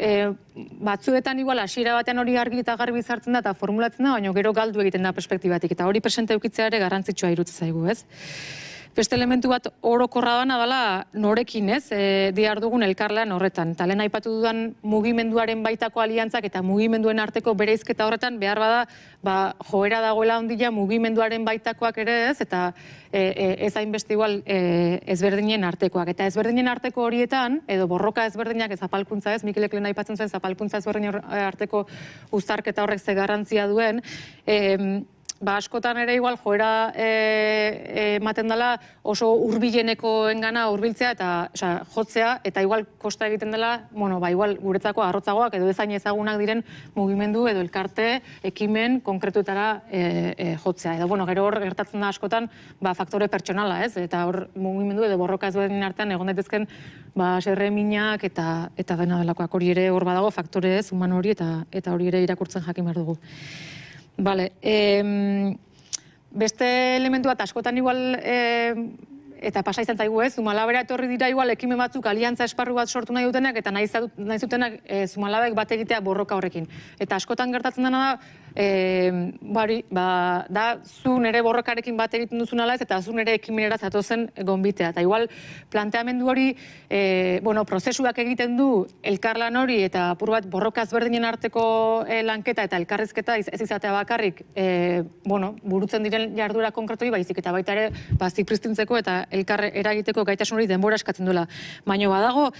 batzuetan igual hasiera batean hori argi eta garbi sartzen da eta formulatzen da, baina gero galdu egiten da perspektibatik eta hori presente edukitzea ere garrantzitsua iruditzen zaigu, ez? Beste elementu bat orokorra bana dela norekin, dihar dugun elkarlan horretan. Eta lehen aipatu dudan mugimenduaren baitako aliantzak eta mugimenduen arteko bereizketa horretan behar bada joera dagoela ondila mugimenduaren baitakoak ere eta ez hainbeste igual ezberdinen artekoak. Eta ezberdinen arteko horietan, edo borroka ezberdinak zapalkuntza Mikelek lehen aipatzen zuen zapalkuntza ezberdinen arteko uztarketa horrek ze garrantzia duen, askotan ere igual joera ematen dela oso hurbilenekoengana hurbiltzea eta jotzea eta igual kosta egiten dela, igual guretzako arrotzagoak edo ezain ezagunak diren mugimendu edo elkarte ekimen konkretuetara jotzea. Edo gero hor gertatzen da askotan faktore pertsonala, eta hor mugimendu edo borroka ezberdinen artean egon daitezken serre minak eta dena delakoak hori ere hor badago faktore humano hori eta hori ere irakurtzen jakin behar dugu. Beste elementu bat askotan igual eta pasa izan zaigu Zumalabera etorri dira igual ekimen batzuk aliantza esparru bat sortu nahi dutenak eta nahi zutenak Zumalabek bat egitea borroka horrekin. Eta askotan gertatzen dena da zu nere borrokarekin bat egiten duzun ala ez eta zu nere ekimenera zatozen gonbitea. Eta igual planteamendu hori prozesuak egiten du elkarlan hori eta apur bat borroka ezberdinen arteko lanketa eta elkarrizketa ez izatea bakarrik burutzen diren jarduera konkretoi baizik eta baita ere zipristintzeko eta elkar eragiteko gaitasun hori denbora eskatzen duela. Baina badago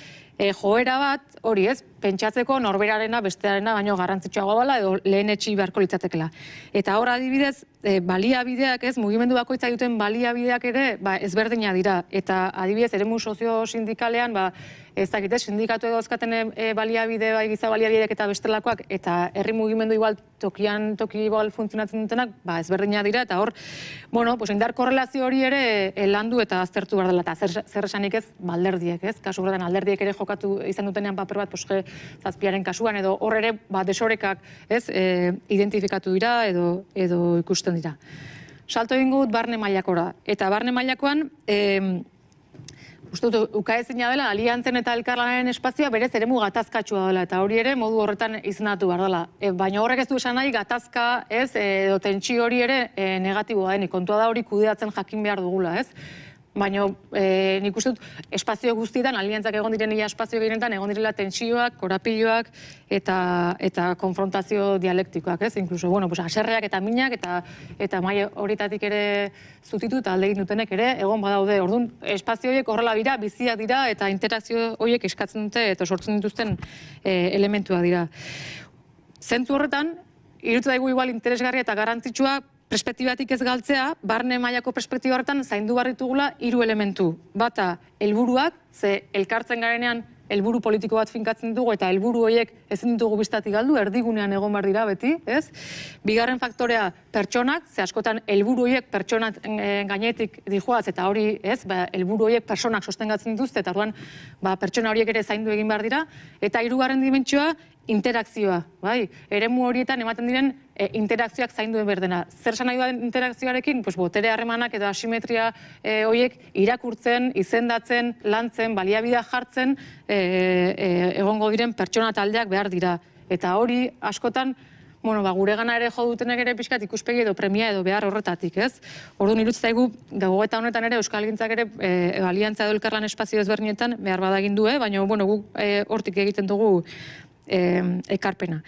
joera bat hori pentsatzeko norberarena bestearena baino garrantzitsuagoa dela edo lehenetsi beharko litzatekela. Eta hor adibidez baliabideak mugimendu bakoitza duten baliabideak ere ezberdina dira. Eta adibidez eremu sozio-sindikalean ez dakit, sindikatu edo azkaten baliabide, giza baliabideak eta bestelakoak eta herri mugimendu igual tokian toki igual funtzionatzen dutenak ezberdina dira eta hor indar korrelazio hori ere landu eta aztertu behar dela eta zer esanik alderdiek, kasu horretan alderdiek ere jokatu izan dutenean paper bat zazpiaren kasuan edo hor ere desorekak identifikatu dira edo ikusten dira. Salto egingo dut barne mailakora eta barne mailakoan uste dut, ukaezina dela, aliantzen eta elkarlanaren espazioa berez eremu gatazkatsua dela, eta hori ere modu horretan izendatu behar dela. Baina horrek ez du esan nahi, gatazka edo tentsio hori ere negatiboa denik, kontua da hori kudeatzen jakin behar dugula, Baina nik uste dut, espazio guztietan, aliantzak egon diren espazio gehienetan, egon direla tentsioak, korapiloak eta konfrontazio dialektikoak, Inkluso, aserreak eta minak eta mai horitatik ere zutitu eta alde egin dutenek ere, egon badaude. Orduan, espazio horiek horrela dira, biziak dira eta interakzio horiek eskatzen dute eta sortzen dituzten elementua dira. Zentzu horretan, iruditzen daigu igual interesgarria eta garrantzitsua perspektibatik ez galtzea, barne mailako perspektiba horretan zaindu barritugula 3 elementu. Bata, helburuak, ze elkartzen garenean helburu politiko bat finkatzen dugu eta helburu horiek ezin ditugu bistatik galdu, erdigunean egon behar dira beti, Bigarren faktorea pertsonak, ze askotan helburu horiek pertsonat gainetik dijoaz eta hori, helburu horiek pertsonak sostengatzen dituzte eta orduan pertsona horiek ere zaindu egin behar dira. Eta 3. dimentsioa, interakzioa, eremu horietan ematen diren interakzioak zaindu behar dena. Zer esan nahi da interakzioarekin? Botere harremanak edo asimetria horiek irakurtzen, izendatzen, lantzen, baliabidea jartzen egongo diren pertsona taldeak behar dira. Eta hori askotan gure gana ere jo dutenek ere pixkat ikuspegi edo premia edo behar horretatik, Orduan iruditzen zaigu, gogoeta honetan ere Euskalgintzak ere aliantza edo elkarlan espazio ezberdinetan behar badagin du, baina guk hortik egiten dugu ekarpena.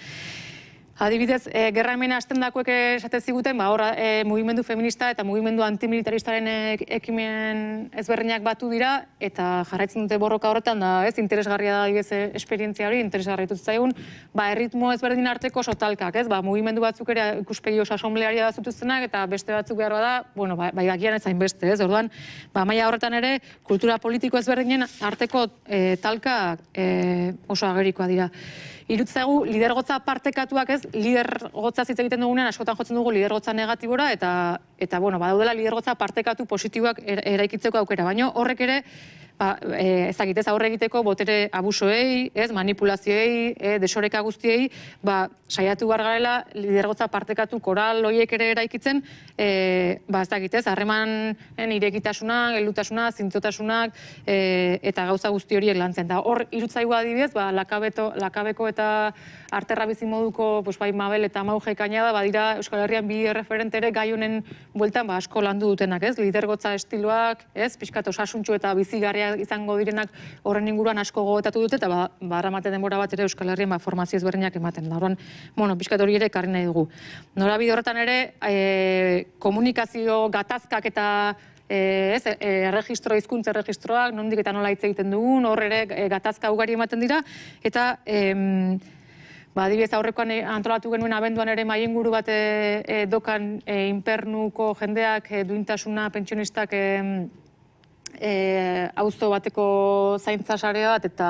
Adibidez, gerra hemen hasten dakoek esate ziguten, hor mugimendu feminista eta mugimendu antimilitaristaren ekimen ezberdinak batu dira, eta jarraitzen dute borroka horretan, da ez, interesgarria da adibidez esperientzia hori, interesgarria dut zaigun, erritmo ezberdin arteko sotalkak, ez, mugimendu batzuk ere ikuspegi oso asamblearia zituztenak, eta beste batzuk behar bada, bai bakian ez hainbeste, ez, orduan, maila horretan ere, kultura politiko ezberdinen arteko talka oso agerikoa dira. Irutzaigu, lidergotza partekatuak ez, lidergotza hitz egiten dugunean, askotan jotzen dugu lidergotza negatibora, eta badaudela lidergotza partekatu positiboak eraikitzeko aukera, baina horrek ere, ezagitez aurre egiteko botere abusoei, manipulazioei, desoreka guztiei, saiatu behar garela lidergotza partekatu koral horiek ere eraikitzen, ezagitez, harremanen irekitasuna, geldutasuna, zintzotasunak, eta gauza guzti horiek lantzen. Hor, irutzaigu adibidez, Lakabeko eta Arterra bizi moduko Mabel eta Mauge Kainada, badira Euskal Herrian bi referente ere gai honen bueltan asko landu dutenak, lidergotza estiloak, pixkat osasuntxu eta bizigarria izango direnak horren inguruan asko gogetatu dute, eta barramate denbora bat ere Euskal Herrian formazio ezberdinak ematen da. Horren, pixkat hori ere ekarri nahi dugu. Norabide horretan ere, komunikazio gatazkak eta erregistro, hizkuntza erregistroak, nondik eta nola hitz egiten dugun, hor ere gatazka ugari ematen dira, eta adibidez aurrekoan antolatu genuen abenduan ere mailinguru bat dokan inpernuko jendeak duintasuna pentsionistak auzo bateko zaintza sare bat eta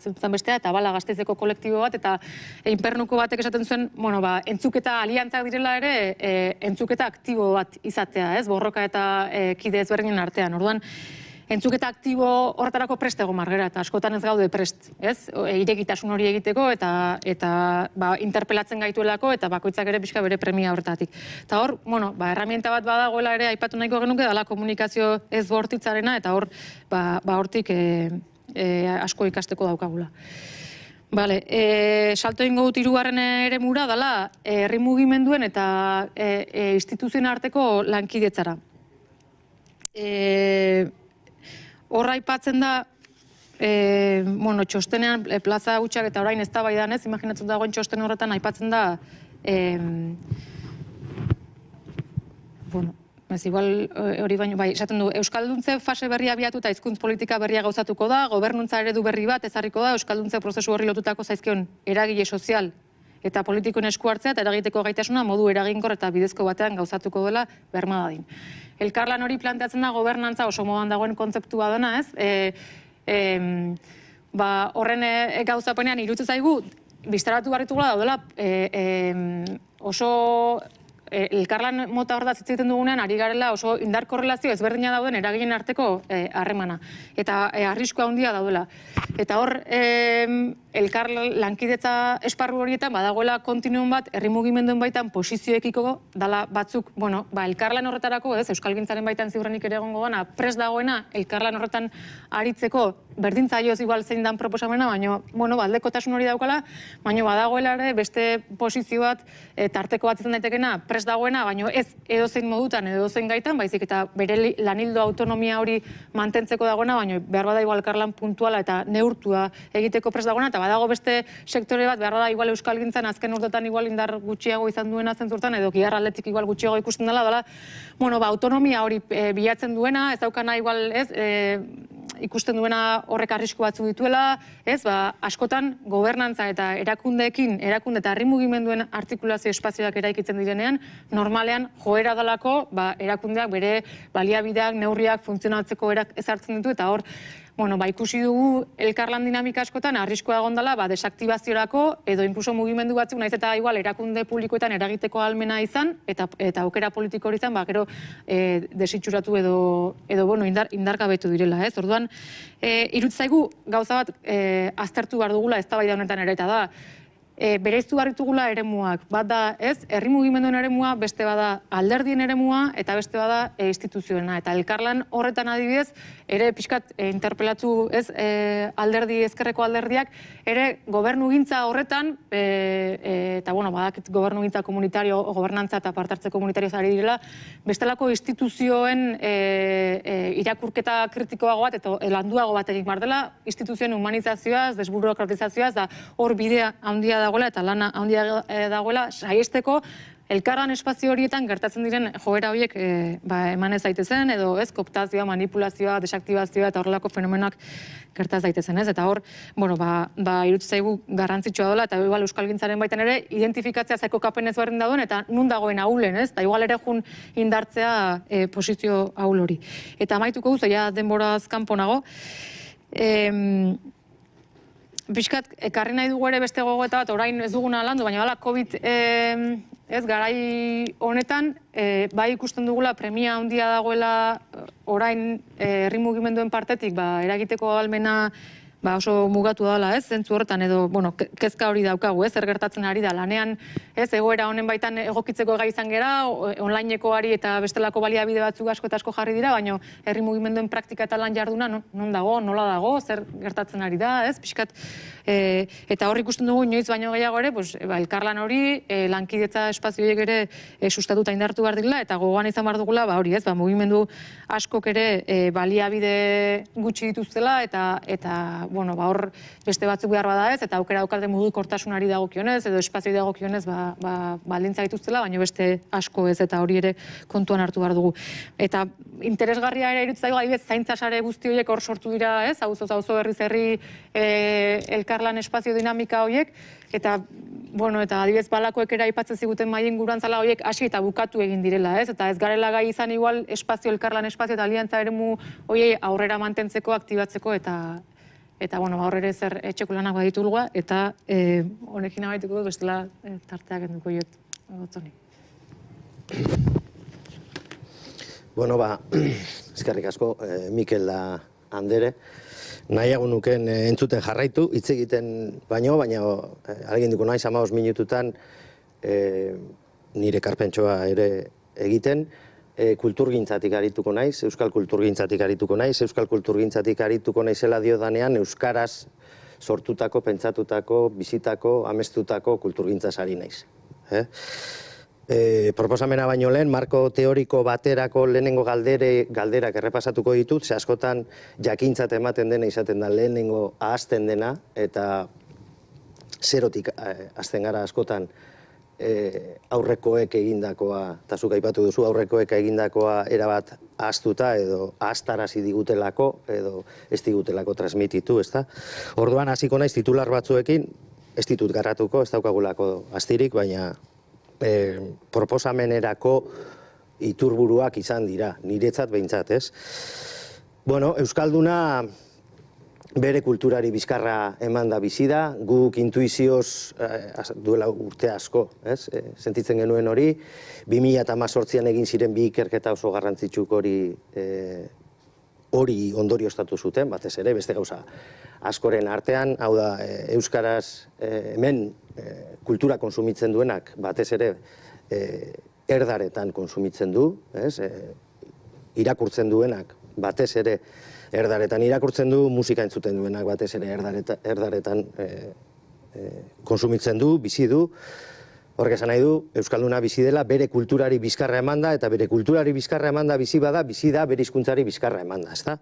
zentzen bestea, eta bala Gasteizeko kolektibo bat, eta inpernuko batek esaten zuen, entzuketa aliantzak direla ere, entzuketa aktibo bat izatea, borroka eta kide ezberdinen artean. Orduan, entzuketa aktibo horretarako prest egon margera, eta askotan ez gaude prest, irekitasun hori egiteko, eta interpelatzen gaituelako, eta bakoitzak ere pixka bere premia horretatik. Eta hor, herramienta bat badagoela ere aipatu nahiko genuke, dala komunikazio ez bortitzarena, eta hor, hortik asko ikasteko daukagula. Salto ingo dut hirugarren eremura, dala herri mugimenduen eta instituzioen arteko lankidetzara. Horra aipatzen da, txostenean, plaza hutsak eta orain ez da baidan ez, imaginatzen dagoen txosten horretan aipatzen da, igual hori baino, esaten du, Euskalduntze fase berria abiatu eta hizkuntz politika berria gauzatuko da, gobernuntza eredu berri bat ezarriko da, Euskalduntze prozesu horri lotutako zaizkion eragile sozial eta politikoen esku hartzea eta eragiteko gaitasuna modu eraginkor eta bidezko batean gauzatuko dela berma dadin. Elkarlan hori planteatzen da gobernantza oso modan dagoen kontzeptua dena, ez? Horren gauzapenean iruditzen zaigu, biztaratu barritugula daudela oso elkarlan mota hor da zitziten dugunean, ari garela oso indar korrelazio ezberdina dauden eragileen arteko harremana. Eta arriskua handia daudela. Eta hor, elkar lankidetza esparru horietan badagoela kontinuum bat, herri mugimenduen baitan posizioekiko dala batzuk, elkarlan horretarako, Euskalgintzaren baitan ziurrenik ere egongo gana, prest dagoena elkarlan horretan aritzeko, berdintzaioz igual zein dan proposamena, baina, aldekotasun hori daukala, baina badagoela ere beste posizio bat, tarteko bat izan daitekena, prest dagoena, baina ez edozein modutan, edozein gaitan, baizik eta bere lanildo autonomia hori mantentzeko dagoena, baina behar bada igual elkarlan puntuala eta neurtua egiteko prest dagoena, eta badago beste sektore bat, behar da igual Euskalgintzan azken urtetan igual indar gutxiago izan duena zentzurtan, edo gihar aldetik igual gutxiago ikusten dela, autonomia hori bilatzen duena, ez daukana igual, ikusten duena horrek arrisku batzu dituela, askotan gobernantza eta erakunde eta herri mugimenduen artikulazio espazioak eraikitzen direnean, normalean joera dalako erakundeak bere baliabideak, neurriak funtzionatzeko ezartzen ditu, eta hor, ikusi dugu elkarlan dinamika askotan arriskua egon dela desaktibaziorako edo inkluso mugimendu batzuk naiz eta igual erakunde publikoetan eragiteko ahalmena izan eta aukera politiko hori izan gero desitxuratu edo indargabetu direla, ez? Orduan, irutzaigu gauza bat aztertu behar dugula eztabaida honetan ere eta da, bereiztu barritugula eremuak. Bat da, ez, herri mugimenduen eremua, beste bada alderdien eremua, eta beste bada instituzioena. Eta elkarlan horretan adibidez, ere pixkat interpelatu, ez, alderdi, ezkerreko alderdiak, ere gobernugintza horretan, eta, badakit gobernugintza komunitario, gobernantza eta partartze komunitario zari direla, bestelako instituzioen irakurketa kritikoago bat, eta landuago bat egin behar dela, instituzioen humanizazioaz, desburokratizazioaz, da hor bidea handia dagoela eta lana handia dagoela saiesteko elkarlan espazio horietan gertatzen diren joera horiek eman ez daitezen, edo ez, kooptazioa, manipulazioa, desaktibazioa eta horrelako fenomenoak gertaz daitezen, ez? Eta hor, iruditzen zaigu garrantzitsua dela, eta igual euskalgintzaren baitan ere, identifikatzea zaiko kapen ezberdin dauden, eta nun dagoen ahulen, ez? Eta igual ere jun indartzea posizio ahul hori. Eta amaituko guz, ja denboraz kanpo nago, pixkat, ekarri nahi dugu ere beste gogoeta bat, orain ez duguna landu, baina bala, COVID ez, garai honetan, bai ikusten dugula premia handia dagoela orain herri mugimenduen partetik, eragiteko ahalmena oso mugatu dela, ez, zentzu horretan, edo, kezka hori daukagu, ez, zer gertatzen ari da, lanean, ez, egoera honen baitan egokitzeko gai izan gera, onlinekoari eta bestelako baliabide batzuk asko eta asko jarri dira, baina herri mugimenduen praktika eta lan jarduna, non dago, nola dago, zer gertatzen ari da, ez, pixkat, eta hor ikusten dugu inoiz baino gehiago ere, elkarlan hori, lankidetza espazio horiek ere sustatuta indartu behar direla, eta gogoan izan behar dugula, hori ez, mugimendu askok ere baliabide gutxi dituztela, eta hor beste batzuk behar bada ez, eta aukera daukalte mugikortasunari dagokionez, edo espazioi dagokionez baldintza dituztela, baina beste asko ez, eta hori ere kontuan hartu behar dugu. Eta interesgarria ere iruditzen zaigu, adibidez, zaintza sare guzti horiek hor sortu dira, ez, auzo herriz herri elkarlan espazio dinamika horiek, eta adibidez balakoek ere aipatzen ziguten maien gurantzala horiek hasi eta bukatu egin direla, ez, eta ez garela gai izan igual elkarlan espazio eta aliantza eremu horiei aurrera mantentzeko, aktibatzeko, eta hor ere zer etxeko lanak baditulgoa, eta honekin abaituko dut bestela tarteak enduko jot gotzoni. Eskerrik asko, Mikel da Andere. Nahiago nuken entzuten jarraitu, hitz egiten baina aleginduko naiz 15 minututan nire karpentsoa ere egiten, kulturgintzatik arituko naiz, euskal kulturgintzatik arituko naiz, euskal kulturgintzatik arituko naizela diodanean euskaraz sortutako, pentsatutako, bizitako, amestutako kulturgintzaz ari naiz. Proposamena baino lehen, marko teoriko baterako lehenengo galderak errepasatuko ditut, ze askotan jakintzat ematen dena izaten da lehenengo ahazten dena, eta zerotik hasten gara askotan aurrekoek egindakoa, eta zuk aipatu duzu, aurrekoek egindakoa erabat ahaztuta edo ahaztarazi digutelako edo ez digutelako transmititu, ezta? Orduan hasiko naiz titular batzuekin, ez ditut garratuko, ez daukagulako astirik, baina proposamenerako iturburuak izan dira, niretzat behintzat, ez? Euskalduna bere kulturari bizkarra eman da bizi da, guk intuizioz duela urte asko, sentitzen genuen hori, 2018an egin ziren bi ikerketa oso garrantzitsuk hori ondorioztatu zuten, batez ere, beste gauza askoren artean, hau da, euskaraz hemen kultura konsumitzen duenak, batez ere, erdaretan konsumitzen du, irakurtzen duenak, batez ere, erdaretan irakurtzen du, musika entzuten duenak batez ere erdaretan konsumitzen du, bizi du. Horrek esan nahi du, euskalduna bizi dela bere kulturari bizkarra emanda, eta bere kulturari bizkarra emanda bizi da bere hizkuntzari bizkarra emanda, ezta?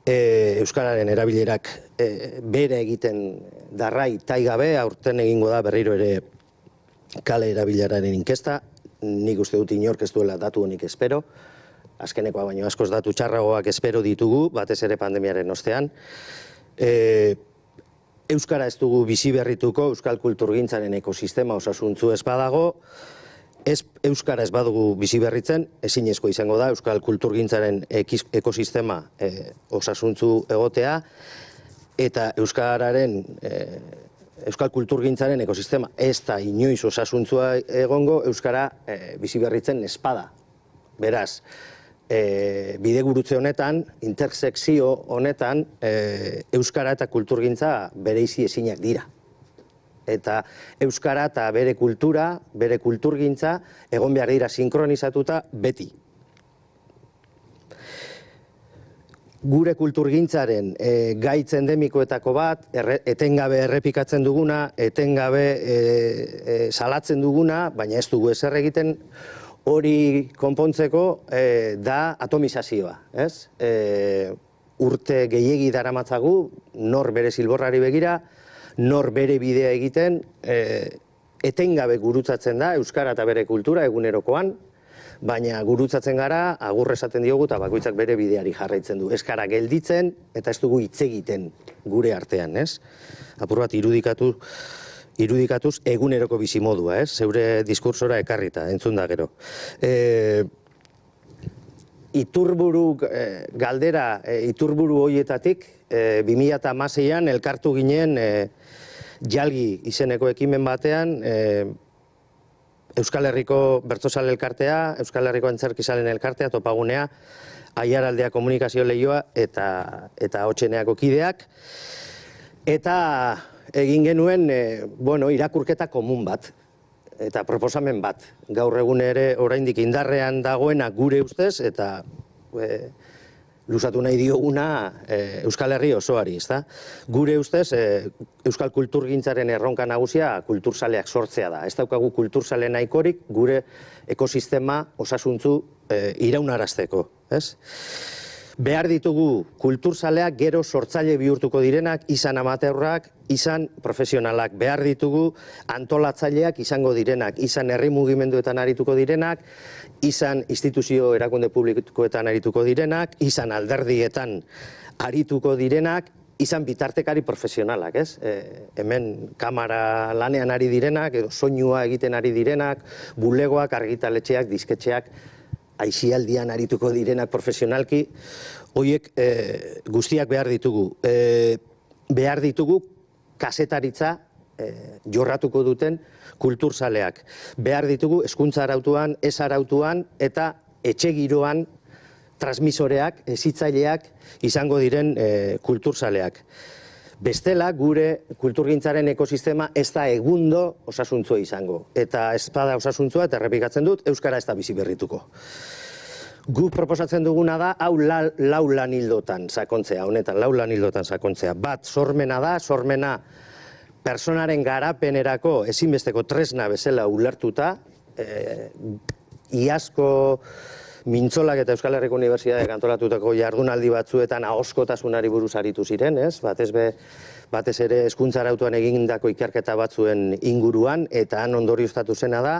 Euskararen erabilerak bere egiten darrai taigabe, aurten egingo da berriro ere kale erabileraren inkesta, nik uste dut inork ez duela datu honik espero, azkenekoa baino askoz datu txarragoak espero ditugu, batez ere pandemiaren ostean. Euskara ez dugu bizi berrituko, euskal kulturgintzaren ekosistema osasuntzu ez badago, euskara ez badugu bizi berritzen, ezinezko izango da euskal kulturgintzaren ekosistema osasuntzu egotea, eta euskal kulturgintzaren ekosistema ez da inoiz osasuntzua egongo, euskara bizi berritzen espada. Beraz, bidegurutze honetan, intersekzio honetan, euskara eta kulturgintza bereizi ezinak dira. Eta euskara eta bere kultura, bere kulturgintza, egon behar dira sinkronizatuta beti. Gure kulturgintzaren gaitz endemikoetako bat, etengabe errepikatzen duguna, etengabe salatzen duguna, baina ez dugu ezer egiten, hori konpontzeko da atomizazioa, urte gehiegi daramatzagu, nor bere zilborrari begira, nor bere bidea egiten, etengabe gurutzatzen da euskara eta bere kultura egunerokoan, baina gurutzatzen gara, agur esaten diogu eta bakoitzak bere bideari jarraitzen du. Ez gara gelditzen eta ez dugu hitz egiten gure artean, ez? Apur bat irudikatuz eguneroko bizimodua, ez? Zeure diskursora ekarrita, entzun da gero. Iturburu galdera, iturburu hoietatik, 2016an elkartu ginen Jalgi izeneko ekimen batean, Euskal Herriko Bertsozale elkartea, Euskal Herriko Antzerkizalen elkartea, topagunea, Aiaraldea komunikazio lehioa eta Hotxeneako kideak. Eta egin genuen irakurketa komun bat, eta proposamen bat. Gaur egun ere oraindik indarrean dagoena gure ustez, eta luzatu nahi dioguna Euskal Herri osoari, ezta? Gure ustez, Euskal Kulturgintzaren erronka nagusia kulturzaleak sortzea da. Ez daukagu kulturzale nahikorik gure ekosistema osasuntzu iraunarazteko, ez? Behar ditugu kulturzaleak gero sortzaile bihurtuko direnak, izan amateurrak, izan profesionalak. Behar ditugu antolatzaileak izango direnak, izan herri mugimenduetan arituko direnak, izan instituzio erakunde publikoetan arituko direnak, izan alderdietan arituko direnak, izan bitartekari profesionalak, ez? Hemen kamara lanean ari direnak, edo soinua egiten ari direnak, bulegoak, argitaletxeak, disketxeak, aisialdian arituko direnak profesionalki, horiek guztiak behar ditugu. Behar ditugu kasetaritza jorratuko duten kulturzaleak. Behar ditugu hezkuntza arautuan, ez arautuan eta etxe giroan transmisoreak, hezitzaileak izango diren kulturzaleak. Bestela, gure kulturgintzaren ekosistema ez da egundo osasuntzua izango. Eta ez bada osasuntzua, eta errepikatzen dut, euskara ez da bizi berrituko. Guk proposatzen duguna da, hau lau lanildotan sakontzea, honetan, lau lanildotan sakontzea. Bat, sormena da, sormena personaren garapenerako ezinbesteko tresna bezala ulertuta, iazko Mintzolak eta Euskal Herriko Unibertsitateak antolatutako jardunaldi batzuetan ahoskotasunari buruz aritu ziren, ez? Batez ere hezkuntza arautuan egindako ikerketa batzuen inguruan, eta han ondorioztatu zena da,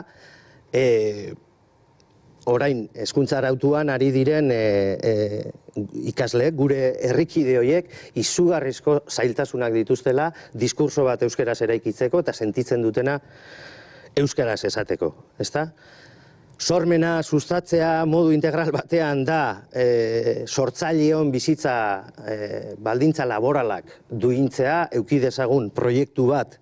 orain hezkuntza arautuan ari diren ikasleek, gure herrikide horiek, izugarrizko zailtasunak dituztela, diskurso bat euskaraz eraikitzeko eta sentitzen dutena euskaraz esateko, ezta? Sormena sustatzea modu integral batean da sortzaileon bizitza baldintza laboralak duintzea, eduki dezagun proiektu bat,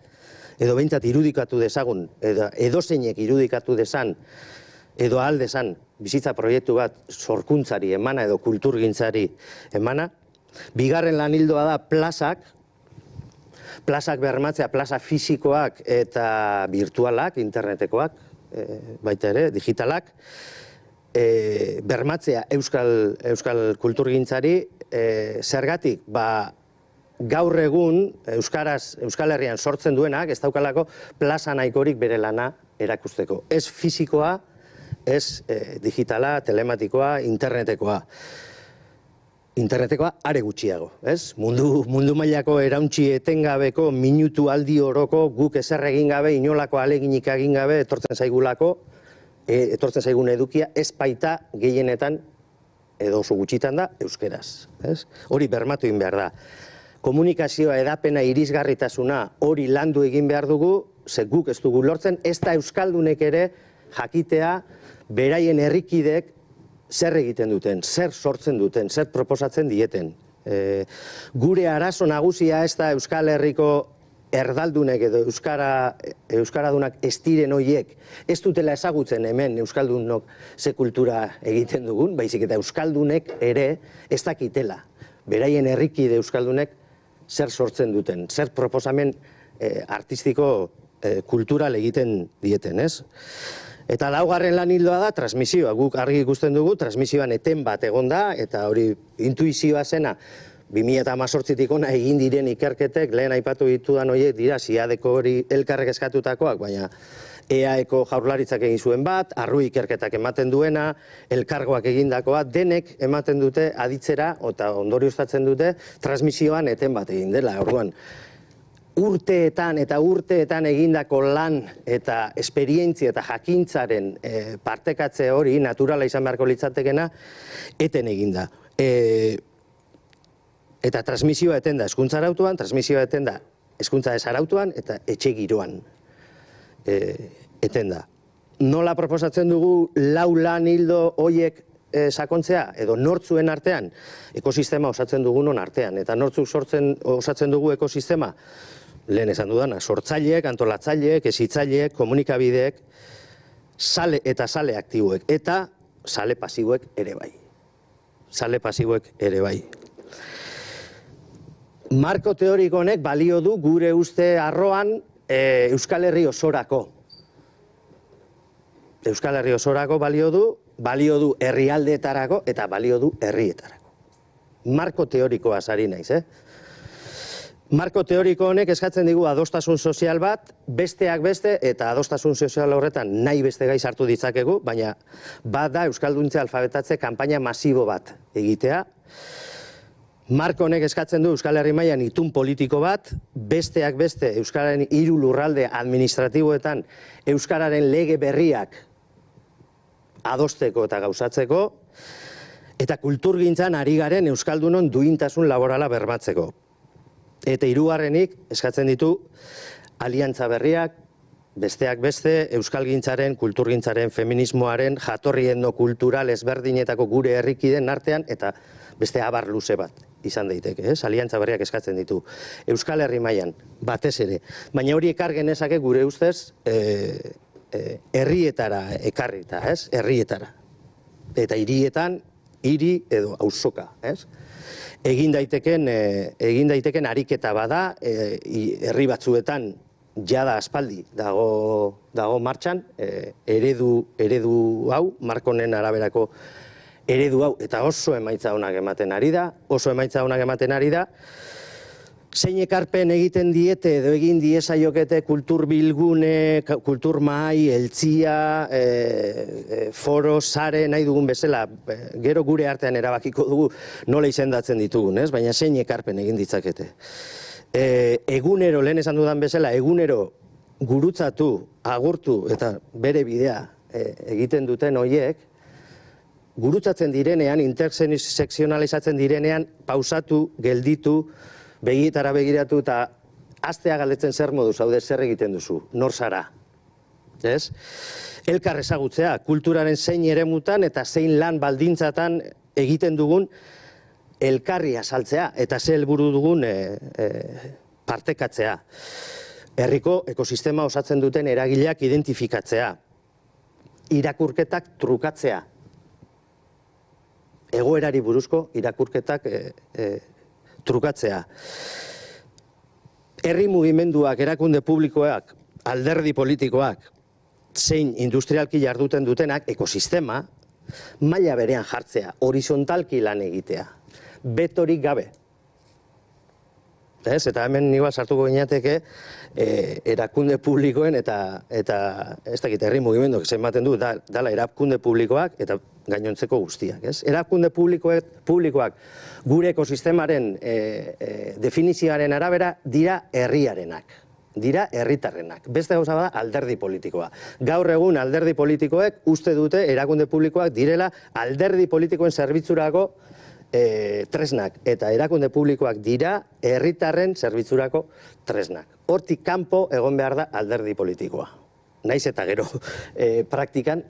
edo behintzat irudikatu dezagun, edozeinek irudikatu dezan, edo ahal dezan bizitza proiektu bat sorkuntzari emana edo kulturgintzari emana. Bigarren lanildoa da plazak bermatzea, plaza fisikoak eta virtualak, internetekoak, baita ere, digitalak, bermatzea euskal kulturgintzari, zergatik, gaur egun Euskal Herrian sortzen duenak, ez daukalako plaza nahikorik bere lana erakusteko. Ez fisikoa, ez digitala, telematikoa, internetekoa. Internetekoa are gutxiago, ez? Mundu mailako erauntzi etengabeko minutu aldi oroko guk ezer egin gabe, inolako aleginik egin gabe etortzen zaigulako, etortzen zaigun edukia, ez baita gehienetan, edo oso gutxitan da, euskeraz, ez? Hori bermatu egin behar da. Komunikazioa, edapena, irisgarritasuna hori landu egin behar dugu, ze guk ez dugu lortzen, ez da euskaldunek ere jakitea beraien herrikidek zer egiten duten, zer sortzen duten, zer proposatzen dieten. Gure arazo nagusia ez da Euskal Herriko erdaldunek edo euskaradunak ez diren horiek ez dutela ezagutzen hemen euskaldunok ze kultura egiten dugun, baizik eta euskaldunek ere ez dakitela. Beraien herrikide euskaldunek zer sortzen duten, zer proposamen artistiko kultural egiten dieten, ez? Eta laugarren lanildoa da transmisioa. Guk argi ikusten dugu, transmisioan eten bat egon da, eta hori intuizioa zena, 2018tik hona egin diren ikerketek, lehen aipatu ditudan horiek dira, SIADeko hori elkarrek eskatutakoak, baina EAeko jaurlaritzak egin zuen bat, arrui ikerketak ematen duena, elkargoak egindakoa, denek ematen dute aditzera, eta ondorioztatzen dute, transmisioan eten bat egin dela. Orduan, urteetan eta urteetan egindako lan eta esperientzia eta jakintzaren partekatze hori naturala izan beharko litzatekena eten eginda. Eta transmisioa eten da hezkuntza arautuan, transmisioa eten da hezkuntza ez arautuan eta etxe giroan eten da. Nola proposatzen dugu lau lan hildo hoiek sakontzea, edo nortzuen artean, ekosistema osatzen dugunon artean. Eta nortzuk osatzen dugu ekosistema, lehen esan dudana, sortzaileek, antolatzaileek, hezitzaileek, komunikabideek, sale eta sale aktiboek, eta sale pasiboek ere bai. Sale pasiboek ere bai. Marko teoriko honek balio du gure uste arroan Euskal Herri osorako. Euskal Herri osorako balio du herrialdeetarako eta balio du herrietarako. Marko teorikoa sari naiz, Marko teoriko honek eskatzen digu adostasun sozial bat, besteak beste, eta adostasun sozial horretan nahi beste gai sartu ditzakegu, baina bada Euskalduntze alfabetatze kanpaina masibo bat egitea. Marko honek eskatzen du Euskal Herri mailan itun politiko bat, besteak beste Euskararen 3 lurralde administratiboetan Euskararen lege berriak adosteko eta gauzatzeko, eta kulturgintzan ari garen Euskaldunon duintasun laborala bermatzeko. Eta 3. eskatzen ditu aliantza berriak, besteak beste Euskalgintzaren, kulturgintzaren, feminismoaren, jatorri etnokultural ezberdinetako gure herrikideen artean, eta beste abar luze bat izan daiteke, aliantza berriak eskatzen ditu. Euskal Herri mailan batez ere, baina hori ekar genezake gure ustez herrietara ekarrita, herrietara. Eta hirietan, hiri edo auzoka, Egin daiteken ariketa bada, herri batzuetan jada aspaldi dago martxan, eredu hau, Markonen araberako eredu hau, eta oso emaitza onak ematen ari da, zein ekarpen egiten diete edo egin diezaiokete kulturbilgune, kulturmahai, eltzia, foro, sare, nahi dugun bezala, gero gure artean erabakiko dugu nola izendatzen ditugun, baina zein ekarpen egin ditzakete. Egunero, lehen esan dudan bezala, egunero gurutzatu, agurtu eta bere bidea egiten duten horiek, gurutzatzen direnean, intersekzionalizatzen direnean, pausatu, gelditu, begietara begiratu eta astea galdetzen zer modu zaude, zer egiten duzu, nor zara. Elkar ezagutzea, kulturaren zein eremutan eta zein lan baldintzatan egiten dugun elkarri azaltzea eta ze helburu dugun partekatzea. Herriko ekosistema osatzen duten eragileak identifikatzea. Irakurketak trukatzea. Egoerari buruzko irakurketak trukatzea. Herri mugimenduak, erakunde publikoak, alderdi politikoak, zein industrialki jarduten dutenak, ekosistema, maila berean jartzea, horizontalki lan egitea, betorik gabe. Eta hemen igual sartuko ginateke erakunde publikoen eta ez dakit herri mugimenduak zenbaten du, dala erakunde publikoak eta gainontzeko guztiak. Erakunde publikoak gure ekosistemaren definizioaren arabera dira herriarenak, dira herritarrenak. Beste gauza bada alderdi politikoa. Gaur egun alderdi politikoek uste dute erakunde publikoak direla alderdi politikoen zerbitzurako tresnak, eta erakunde publikoak dira herritarren zerbitzurako tresnak. Hortik kanpo egon behar da alderdi politikoa. Naiz eta gero praktikan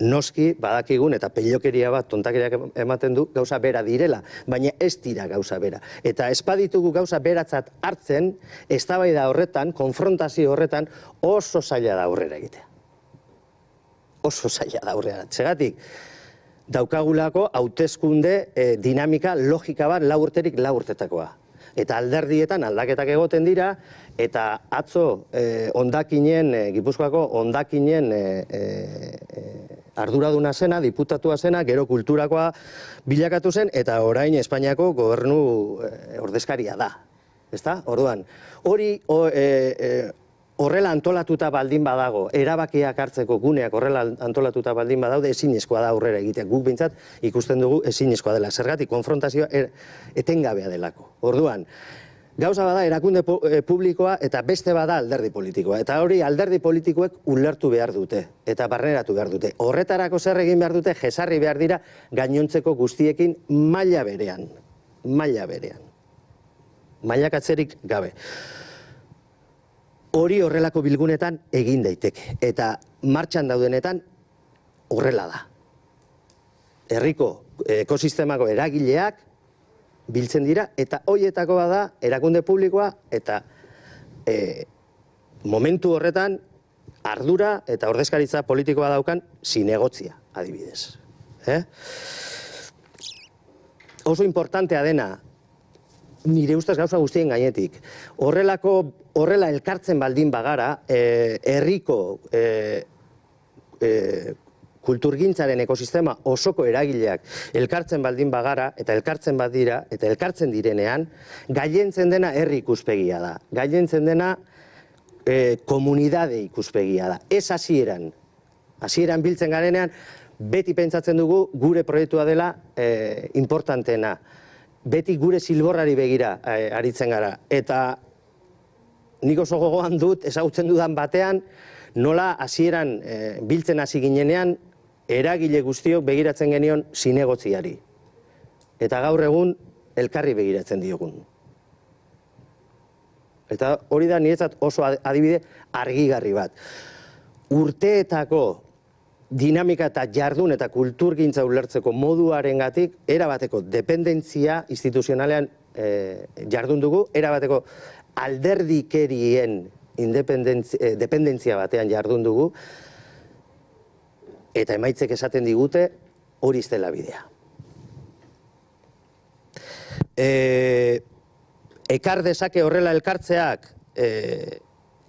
noski badakigun eta pelokeria bat tontakeriak ematen du gauza bera direla, baina ez dira gauza bera. Eta ez baditugu gauza beratzat hartzen, eztabaida horretan, konfrontazio horretan oso zaila da aurrera egitea. Oso zaila da aurrera. Txegatik, daukagulako hauteskunde dinamika logika bat 4 urterik 4 urtetakoa. Eta alderdietan aldaketak egoten dira, eta atzo Gipuzkoako hondakinen arduraduna zena, diputatua zena, gero kulturakoa bilakatu zen, eta orain Espainiako gobernu ordezkaria da. Orduan, hori horrela antolatuta baldin badago, erabakiak hartzeko guneak horrela antolatuta baldin badaude, ezinezkoa da aurrera egitea. Guk behintzat ikusten dugu ezinezkoa dela. Zergatik konfrontazioa etengabea delako. Orduan, Gauza bada erakunde publikoa eta beste bada alderdi politikoa. Eta hori alderdi politikoek ulertu behar dute eta barneratu behar dute. Horretarako zer egin behar dute, jesarri behar dira gainontzeko guztiekin maila berean. Maila berean. Mailakatzerik gabe. Hori horrelako bilgunetan egin daiteke. Eta martxan daudenetan horrela da. Herriko ekosistemako eragileak biltzen dira, eta hoietako bada erakunde publikoa, eta momentu horretan ardura eta ordezkaritza politikoa daukan zinegotzia, adibidez. Oso importantea dena, nire ustez gauza guztien gainetik, horrela elkartzen baldin bagara, herriko kulturgintzaren ekosistema osoko eragileak elkartzen baldin bagara, eta elkartzen badira, eta elkartzen direnean, gailentzen dena herri ikuspegia da. Gailentzen dena komunidade ikuspegia da. Ez hasieran. Hasieran biltzen garenean, beti pentsatzen dugu gure proiektua dela importantena. Beti gure zilborrari begira aritzen gara. Eta nik oso gogoan dut, ezagutzen dudan batean, nola hasieran biltzen hasi ginenean, eragile guztiok begiratzen genion zinegotziari. Eta gaur egun elkarri begiratzen diogun. Eta hori da niretzat oso adibide argigarri bat. Urteetako dinamika eta jardun eta kulturgintza ulertzeko moduarengatik erabateko dependentzia instituzionalean jardun dugu, erabateko alderdikerien dependentzia batean jardun dugu, eta emaitzek esaten digute hori ez dela bidea. Ekar dezake horrela elkartzeak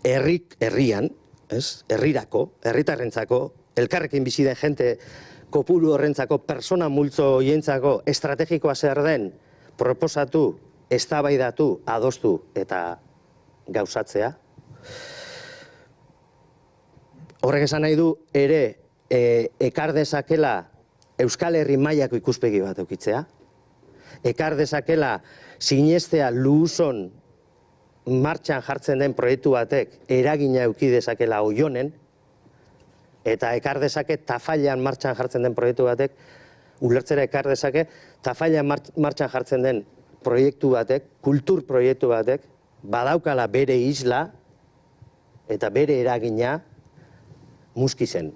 herrian, herrirako, herritarrentzako, elkarrekin bizi den jente kopuru horrentzako, persona multzo hientzako estrategikoa zer den proposatu, eztabaidatu, adostu eta gauzatzea. Horrek esan nahi du ere ekar dezakela Euskal Herri mailako ikuspegi bat eukitzea, ekar dezakela sinestea luuzon martxan jartzen den proiektu batek eragina euki dezakela oionen, eta ekar dezake tafailan martxan jartzen den proiektu batek, ulertzera ekar dezake tafailan martxan jartzen den proiektu batek, kultur proiektu batek, badaukala bere isla eta bere eragina muskizen.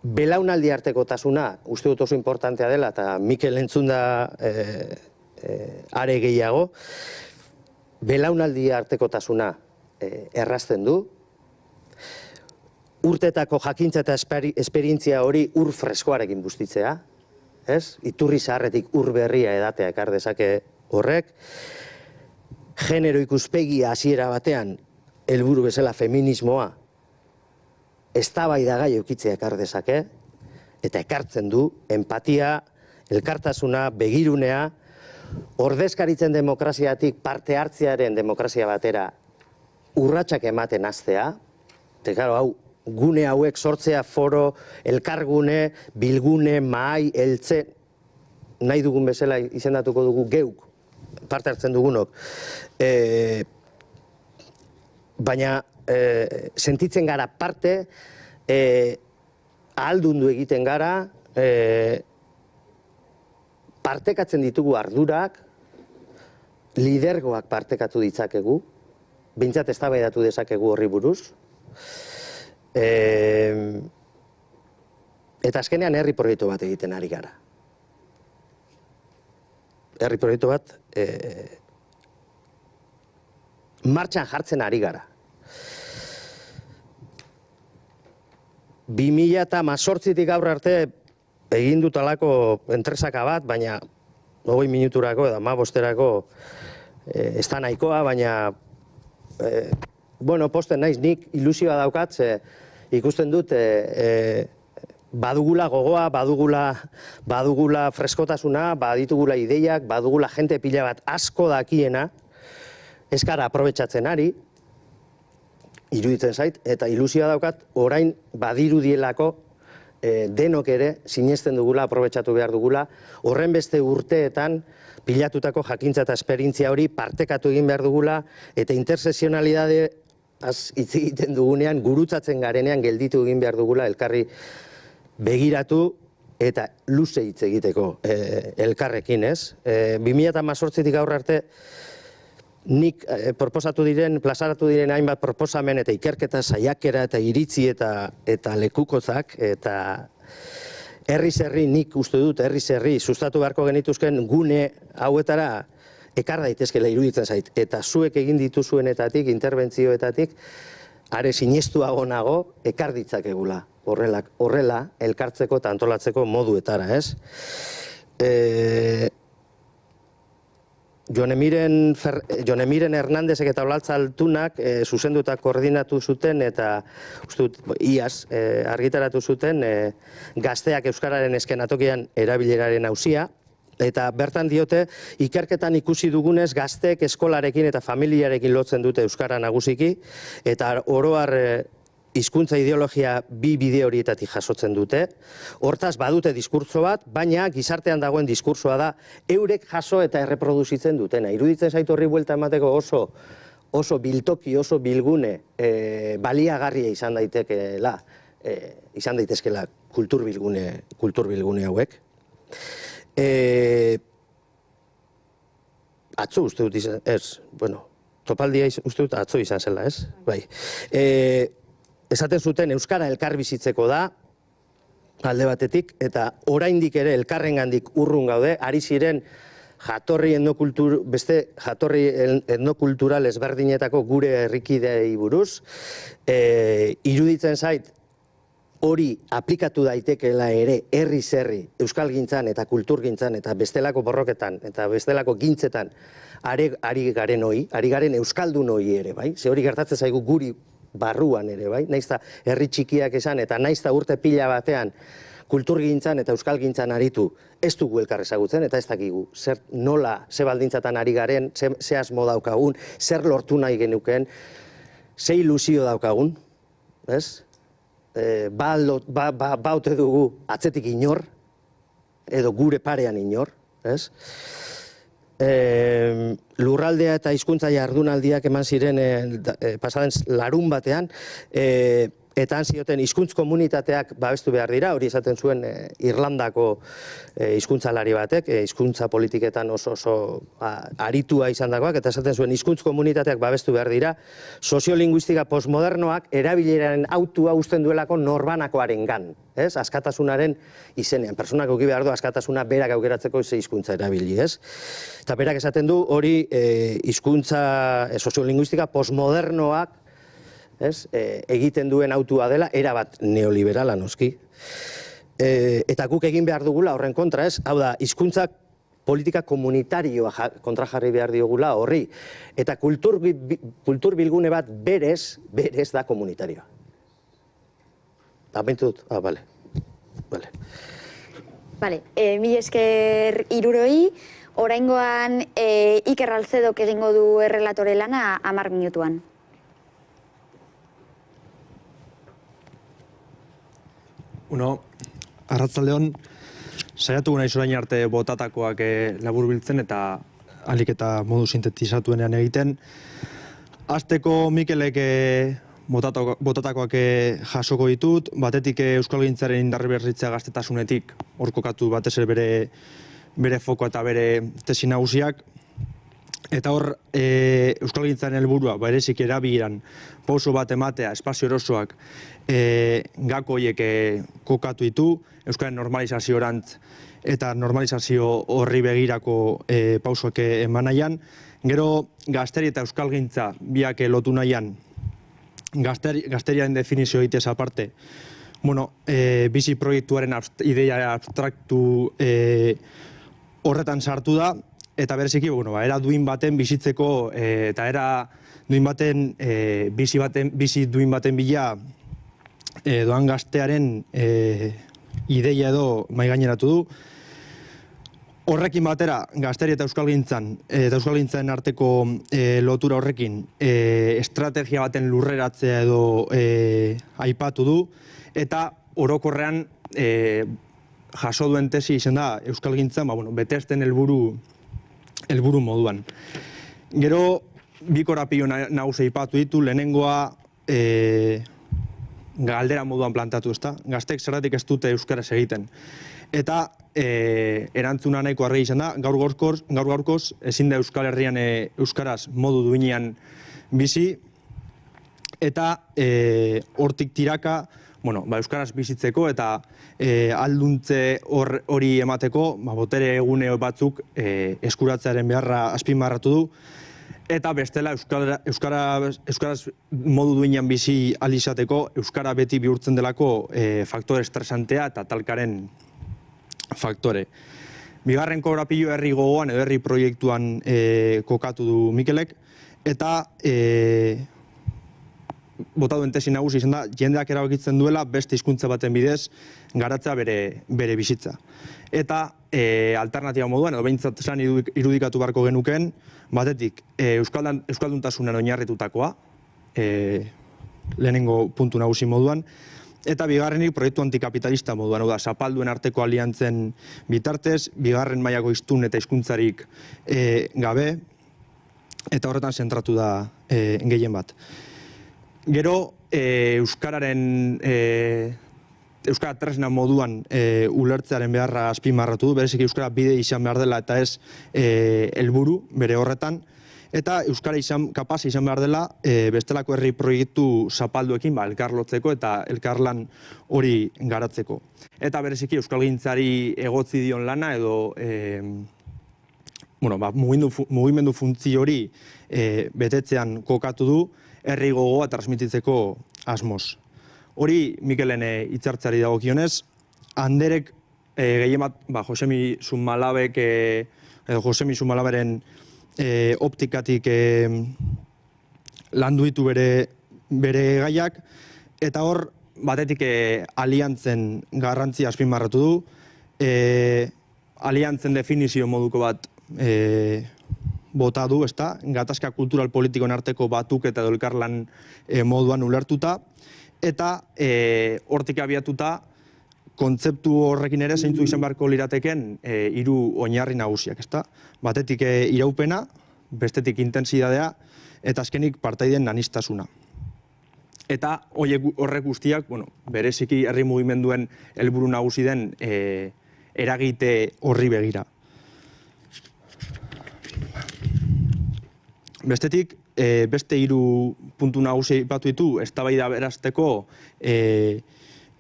Belaunaldi artekotasuna, uste dut oso importantea dela, eta Mikel entzun da are gehiago, belaunaldi artekotasuna errazten du, urtetako jakintza eta esperientzia hori ur freskoarekin bustitzea, iturri zaharretik ur berria edatea ekar dezake horrek, genero ikuspegia hasiera batean, helburu bezala feminismoa, eztabaidagai eukitzea ekar dezake, eta ekartzen du, empatia, elkartasuna, begirunea, ordezkaritzen demokraziatik parte hartzearen demokrazia batera urratsak ematen hastea, eta claro, hau, gune hauek sortzea foro, elkargune, bilgune, mahai, eltze, nahi dugun bezala izendatuko dugu geuk, parte hartzen dugunok. Baina sentitzen gara parte, ahaldundu egiten gara, partekatzen ditugu ardurak, lidergoak partekatu ditzakegu, behintzat eztabaidatu dezakegu horri buruz, eta azkenean herri proiektu bat egiten ari gara. Herri proiektu bat martxan jartzen ari gara. 2018tik gaur arte egin dut alako entresaka bat, baina 20 minuturako edo 15erako ez da nahikoa, baina posten naiz nik ilusioa daukat, ikusten dut badugula gogoa, badugula freskotasuna, baditugula ideiak, badugula jente pila bat asko dakiena, ez gara aprobetxatzen ari, iruditzen zait, eta ilusioa daukat orain badirudielako denok ere sinesten dugula, aprobetxatu behar dugula, horren beste urteetan pilatutako jakintza eta esperientzia hori partekatu egin behar dugula, eta interseksionalidade hitz egiten dugunean, gurutzatzen garenean gelditu egin behar dugula, elkarri begiratu eta luze hitz egiteko elkarrekin, ez? 2018tik aurre arte, nik proposatu diren, plazaratu diren hainbat proposamen eta ikerketa saiakera eta iritzi eta lekukozak, eta herriz herri, nik uste dut, herriz herri, sustatu beharko genituzken gune hauetara ekar daitezkela iruditzen zait. Eta zuek egin dituzuenetatik, interbentzioetatik, are sinestuago nago, ekar ditzakegula. Horrela, elkartzeko eta antolatzeko moduetara, ez? Jon Emiren Hernandezek eta Olaltza Altunak zuzendu eta koordinatu zuten eta iaz argitaratu zuten gazteak euskararen eskenatokian erabileraren auzia, eta bertan diote ikerketan ikusi dugunez gazteek eskolarekin eta familiarekin lotzen dute euskara nagusiki, eta oro har hizkuntza ideologia bi bide horietatik jasotzen dute. Hortaz badute diskurtso bat, baina gizartean dagoen diskurtsoa da eurek jaso eta erreproduzitzen dutena. Iruditzen zaitu horri buelta emateko oso biltoki, oso bilgune baliagarria izan daitezkela kulturbilgune hauek. Atzo uste dut izan, topaldia uste dut atzo izan zela, ez? Bai. Esaten zuten euskara elkar bizitzeko da, alde batetik, eta oraindik ere elkarrengandik urrun gaude, ari ziren beste jatorri etnokultural ezberdinetako gure herrikidei buruz, iruditzen zait, hori aplikatu daitekeela ere herriz herri euskalgintzan eta kulturgintzan eta bestelako borroketan eta bestelako gintzetan ari garen euskaldun hori ere, bai? Ze hori gertatzen zaigu guri barruan ere, bai? Naizta herri txikiak esan eta naizta urte pila batean kulturgintzan eta euskalgintzan aritu, ez dugu elkar ezagutzen eta ez dakigu nola, ze baldintzatan ari garen, ze asmo daukagun, zer lortu nahi genuken, ze ilusio daukagun, ez? Baute dugu atzetik inor, edo gure parean inor, ez? Lurraldea eta hizkuntza jardunaldiak eman ziren pasaden larun batean, eta han zioten hizkuntz komunitateak babestu behar dira, hori esaten zuen Irlandako hizkuntzalari batek, hizkuntza politiketan oso aritua izan dagoak, eta esaten zuen hizkuntz komunitateak babestu behar dira, soziolinguistika postmodernoak erabileraren autua uzten duelako norbanakoaren gan, ez? Askatasunaren izenean, personak auki behar du askatasuna berak aukeratzeko hizkuntza erabili, ez? Eta berak esaten du hori hizkuntza soziolinguistika postmodernoak egiten duen autua dela, erabat neoliberala noski. Eta guk egin behar dugula horren kontra, ez? Hau da, hizkuntza politika komunitarioa kontra jarri behar diogula horri. Eta kulturbilgune bat berez da komunitarioa. Abentu dut? Bale. Bale, mila esker hiruroi, oraingoan Iker Alzedok egingo du errelatore lana 10 minutuan. Arratzaldeon, saiatu nahi orain arte botatakoak labur biltzen eta ahalik eta modu sintetizatuenean egiten. Hasteko Mikelek botatakoak jasoko ditut, batetik euskalgintzaren indarri berritzea gaztetasunetik, hor kokatu batez ere bere foko eta bere tesi nagusiak. Eta hor, euskalgintzaren helburua, berezik erabileran pauso bat ematea, espazio erosoak gako horiek kokatu ditu, euskaren normalizaziorantz eta normalizazio horri begirako pausoak eman nahian. Gero, gazteri eta euskalgintza biak lotu nahian, gazteriaren definizio egitez aparte, bizi proiektuaren ideia abstraktu horretan sartu da, eta bereziki, era duin baten bizitzeko eta era duin baten, bizi duin baten bila doan gaztearen ideia edo maigaineratu du. Horrekin batera, gazteri eta euskalgintzaren arteko lotura horrekin estrategia baten lurreratzea edo aipatu du, eta orokorrean jaso duen tesi izan da euskalgintzan, bete ezten helburu moduan. Gero, bi korapilo nagusi aipatu ditu, lehenengoa galdera moduan plantatu, ezta? Gazteek zergatik ez dute euskaraz egiten. Eta erantzuna nahiko argi izan da, gaur gaurkoz ezin da Euskal Herrian euskaraz modu duinean bizi, eta hortik tiraka, euskaraz bizitzeko eta alduntze hori emateko, botere egune batzuk eskuratzearen beharra azpimarratu du, eta bestela euskaraz modu duinean bizi ahal izateko, euskara beti bihurtzen delako faktore estresantea eta talkaren faktore. Bigarren korapilo herri gogoan edo herri proiektuan kokatu du Mikelek, eta bota duen tesi nagusi izan da, jendeak erabakitzen duela beste hizkuntza baten bidez garatzea bere bizitza. Eta alternatiba moduan, edo behintzat esan irudikatu beharko genuken, batetik euskalduntasunan oinarritutakoa, lehenengo puntu nagusi moduan, eta bigarrenik proiektu antikapitalista moduan, da, zapalduen arteko aliantzen bitartez, bigarren mailako hiztun eta hizkuntzarik gabe, eta horretan zentratu da gehien bat. Gero, euskara tresna moduan ulertzearen beharra azpimarratu du, bereziki euskara bide izan behar dela eta ez helburu bere horretan, eta euskara kapaz izan behar dela bestelako herri proiektu zapalduekin elkarlotzeko eta elkarlan hori garatzeko. Eta bereziki euskalgintzari egotzi dion lana edo mugimendu funtzio hori betetzean kokatu du, herri gogoa transmititzeko asmoz. Hori Mikelen hitzartzeari dagokionez, Anderek gehien bat Josemi Zumalabek edo Josemi Zumalaberen optikatik landu ditu bere gaiak, eta hor batetik aliantzen garrantzia azpimarratu du, aliantzen definizio moduko bat bota du, ezta? Gatazka kultural politikoen arteko batuketa edo elkarlan moduan ulertuta, eta hortik abiatuta kontzeptu horrekin ere zeintzu izan beharko lirateken hiru oinarri nagusiak, ezta? Batetik iraupena, bestetik intentsidadea, eta azkenik partaideen aniztasuna. Eta horrek guztiak, bereziki herri mugimenduen helburu nagusi den eragite horri begira. Bestetik, beste hiru puntu nagusi aipatu ditu eztabaida berazteko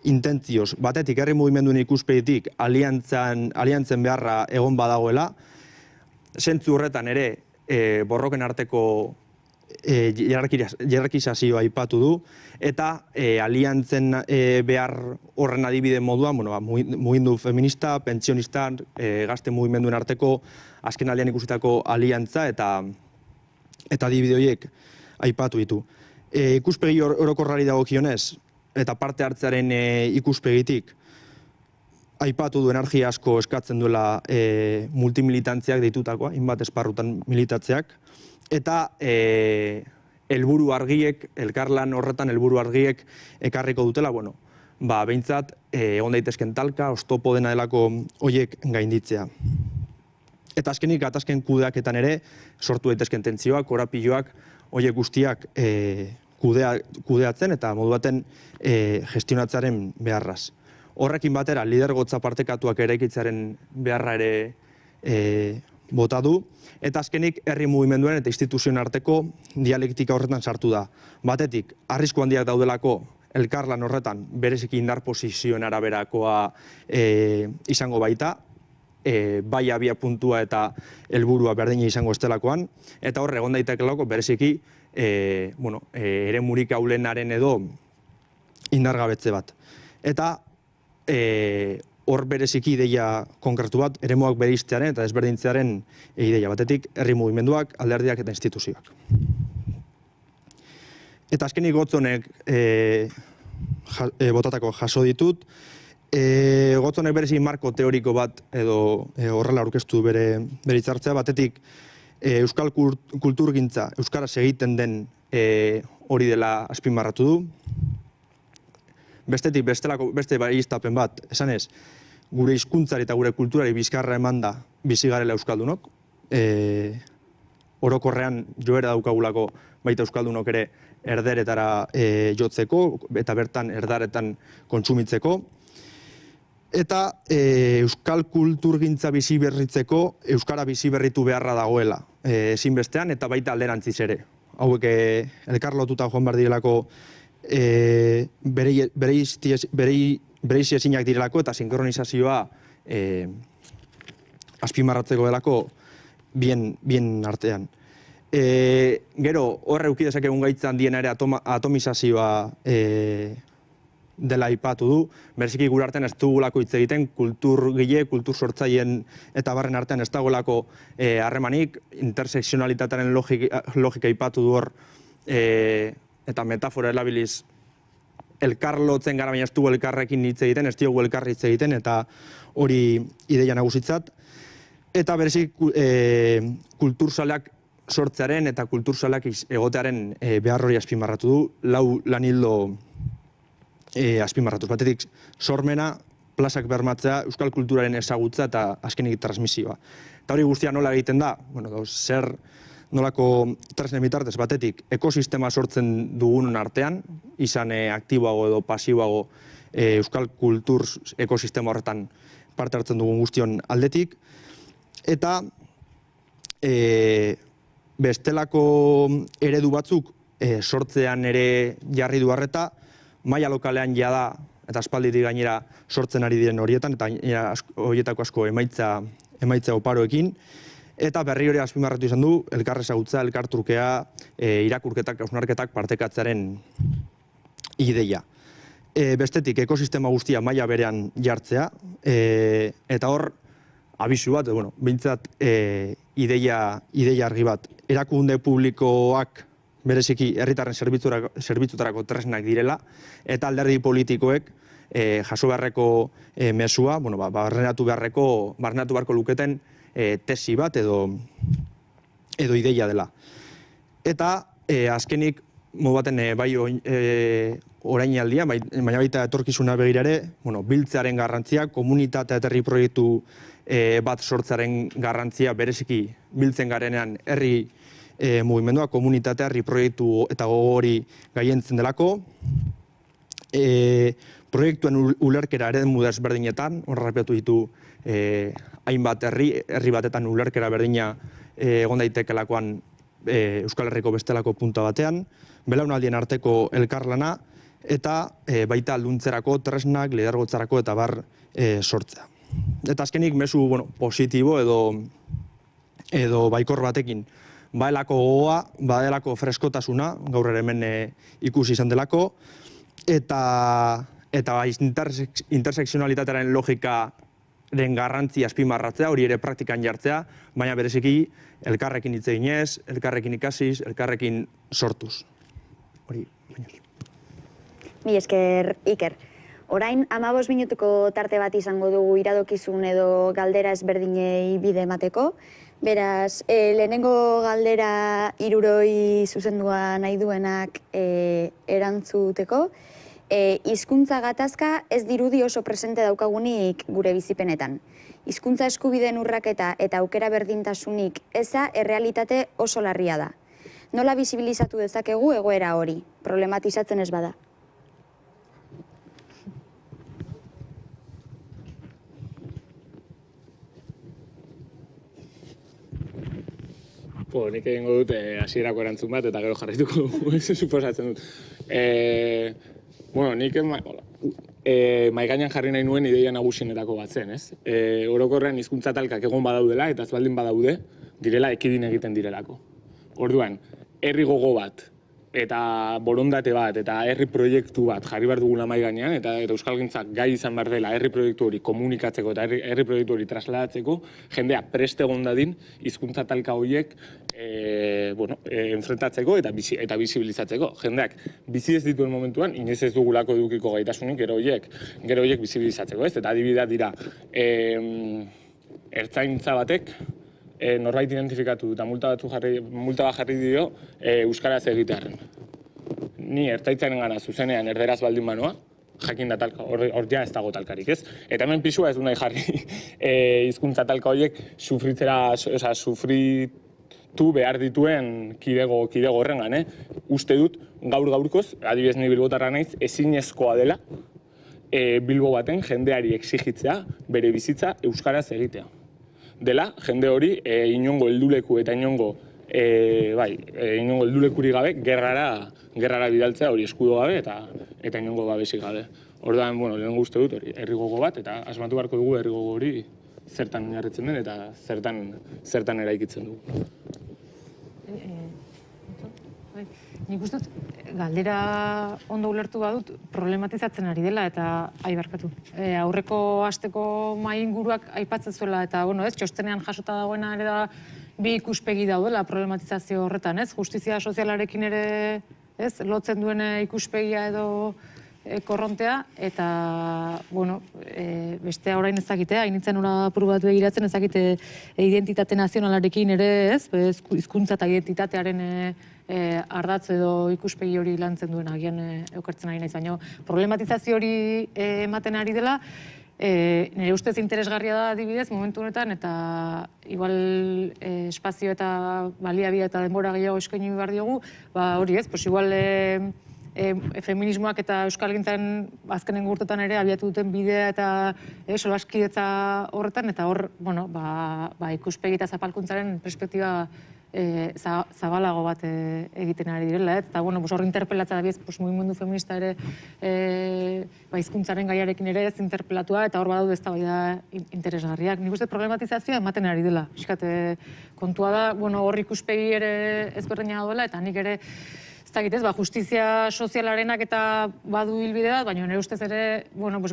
intentzioz. Batetik, herri mugimenduen ikuspegitik aliantzen beharra egon badagoela, zentzu horretan ere borroken arteko jerarkizazioa aipatu du, eta aliantzen behar horren adibide moduan, mugimendu feminista, pentsionista, gazte mugimenduen arteko azken aldean ikusitako aliantza eta adibide horiek aipatu ditu. Ikuspegi orokorrari dagokionez, eta parte hartzearen ikuspegitik, aipatu du energia asko eskatzen duela multimilitantziak deitutakoa, hainbat esparrutan militatzeak, eta helburu argiek, elkarlan horretan helburu argiek ekarriko dutela, behintzat egon daitezken talka, oztopo dena delako horiek gainditzea. Eta azkenik, gatazken kudeaketan ere, sortu daitezken tentzioak, korapiloak, horiek guztiak kudeatzen eta modu baten gestionatzearen beharraz. Horrekin batera, lidergotza partekatuak eraikitzaren beharra ere bota du, eta azkenik, herri mugimenduen eta instituzioen arteko dialektika horretan sartu da. Batetik, arrisku handiak daudelako elkarlan horretan, bereziki indar posizioen araberakoa izango baita, bai abia puntua eta helburua berdina izango estelakoan, eta hor egon daitekelako bereziki eremurik aulenaren edo indargabetze bat. Eta hor bereziki ideia konkretu bat, eremuak bereiztearen eta desberdintzearen ideia batetik, herri mugimenduak, alderdiak eta instituzioak. Eta azkenik Gotzonek botatako jaso ditut, Gotzonek berezi marko teoriko bat edo horrela aurkeztu bere hitzartzea, batetik euskal kulturgintza euskaraz egiten den hori dela azpimarratu du. bestetik beste baieztapen bat, esanez, gure hizkuntzari eta gure kulturari bizkarra emanda bizi garela euskaldunok, orokorrean joera daukagulako baita euskaldunok ere erderetara jotzeko eta bertan erdaretan kontsumitzeko. Eta euskal kulturgintza bizi berritzeko euskara bizi berritu beharra dagoela ezinbestean eta baita alderantziz ere. Hauek elkar lotuta joan behar direlako bereizi ezinak direlako eta sinkronizazioa azpimarratzeko delako bien artean. Gero, horre euki dezakegun gaitza handien ere atomizazioa dela aipatu du, bereziki gure artean ez dugulako hitz egiten kulturgile, kultur sortzaileen eta barren artean ez dagoelako harremanik, interseksionalitatearen logika aipatu du hor eta metafora erabiliz elkar lotzen gara, baina ez dugu elkarrekin hitz egiten, ez diogu elkar hitz egiten eta hori ideia nagusitzat. Eta bereziki kulturzaleak sortzearen eta kulturzaleak egotearen behar hori azpimarratu du, lau lanildo azpimarratuz. Batetik, sormena, plazak bermatzea, euskal kulturaren ezagutza eta azkenik transmisioa. Eta hori guztia nola egiten da? Zer nolako tresnen bitartez, batetik, ekosistema sortzen dugunon artean, izan aktiboago edo pasiboago euskal kultur ekosistema horretan parte hartzen dugun guztion aldetik, eta bestelako eredu batzuk sortzean ere jarri du arreta, maila lokalean jada eta aspalditik gainera sortzen ari diren horietan, eta horietako asko emaitza oparoekin, eta berri hori azpimarratu izan du, elkar ezagutza, elkartrukea, irakurketak, hausnarketak partekatzearen ideia. Bestetik, ekosistema guztia maila berean jartzea, eta hor, abisu bat, bintzat ideia argi bat, erakunde publikoak bereziki herritarren zerbitzutarako tresnak direla, eta alderdi politikoek jaso beharreko mesua, barrenatu beharko luketen tesi bat edo ideia dela. Eta azkenik, baten bai orainaldia, baina baita etorkizuna begira ere, biltzearen garrantzia, komunitate eta herri proiektu bat sortzaren garrantzia bereziki biltzen garenean herri mugimendua, komunitatea, herri proiektu eta gogori gaientzen delako. Proiektuen ulerkera eremu desberdinetan, horra rapiatu ditu hainbat herri batetan ulerkera berdina egon daitekelakoan Euskal Herriko bestelako punta batean, belaunaldien arteko elkarlana eta baita alduntzerako, tresnak, lidergotzarako eta bar sortzea. Eta azkenik mezu positibo edo baikor batekin, badelako gogoa, badelako freskotasuna, gaur ere hemen ikusi izan delako, eta interseksionalitatearen logikaren garrantzi azpimarratzea, hori ere praktikan jartzea, baina bereziki elkarrekin hitz eginez, elkarrekin ikasiz, elkarrekin sortuz. Hori, bainoz. Mi esker, Iker. Orain, 15 minutuko tarte bat izango dugu iradokizun edo galdera ezberdinei bide emateko. Beraz, lehenengo galdera 60 zuzendua nahi duenak erantzuteko. Hizkuntza gatazka ez dirudi oso presente daukagunik gure bizipenetan. Hizkuntza eskubideen urraketa eta aukera berdintasunik eza errealitate oso larria da. Nola bisibilizatu dezakegu egoera hori, problematizatzen ez bada? Nik egingo dut hasierako erantzun bat eta gero jarraituko dugu, suposatzen dut. Nik mahai gainean jarri nahi nuen ideia nagusienetako bat zen, ez? Orokorrean hizkuntza talkak egon badaudela eta ez baldin badaude, direla ekidin egiten direlako. Orduan, herri gogo bat, eta borondate bat, eta herri proiektu bat jarri behar dugula mahai gainean, eta euskalgintzak gai izan behar dela herri proiektu hori komunikatzeko eta herri proiektu hori trasladatzeko, jendea prest egon dadin hizkuntza talka horiek enfrentatzeko eta bisibilizatzeko. Jendeak bizi ez dituen momentuan, inoiz ez dugulako edukiko gaitasunik gero horiek bisibilizatzeko, ez? Eta adibidea dira, ertzaintza batek norbait identifikatu eta multa bat jarri dio euskaraz egitearren. Ni ertzaitzaren gara zuzenean erderaz baldin banoa, jakin da talka, hor ja ez dago talkarik, ez? Eta hemen pisua ez du nahi jarri hizkuntza talka horiek sufritu behar dituen kidego horrengan, Uste dut, gaurkoz, adibidez ni bilbotarra naiz, ezinezkoa dela Bilbo baten jendeari exigitzea bere bizitza euskaraz egitea. Dela, jende hori inongo helduleku eta inongo heldulekurik gabe gerrara bidaltzea hori eskudo gabe eta inongo babesik gabe. Orduan, lehenengo uste dut hori herri gogo bat eta asmatu beharko dugu herri gogo hori zertan oinarritzen den eta zertan eraikitzen dugu. Nik uste dut, galdera ondo ulertu badut, problematizatzen ari dela eta aibarkatu. Aurreko asteko mahai inguruak aipatzen zuela eta, txostenean jasota dagoena ere da bi ikuspegi daudela problematizazio horretan, Justizia sozialarekin ere, lotzen duen ikuspegia edo korrontea, eta, bestea orain ezagitea, hainitzen hori apur bat begiratzen ezagite identitate nazionalarekin ere, hizkuntza eta identitatearen ardatz edo ikuspegi hori lantzen duen agian eukartzen ari naiz, baina problematizazio hori ematen ari dela, nire ustez interesgarria da adibidez momentu honetan, eta igual espazio eta baliabide eta denbora gehiago eskaini behar diogu, hori igual feminismoak eta euskalgintzan azkenen urtetan ere abiatu duten bidea eta solaskidetza horretan, eta hor, ikuspegi eta zapalkuntzaren perspektiba zabalago bat egiten ari direla, eta hor interpelatzea da biz, mugimendu feminista ere hizkuntzaren gaiarekin ere ez interpelatua, eta hor badaude eztabaida interesgarriak. Nik uste problematizazioa ematen ari dela. Kontua da, hor ikuspegi ere ezberdina duela, eta nik ere justizia sozialarenak eta badu hilbide bat, baina nire ustez ere,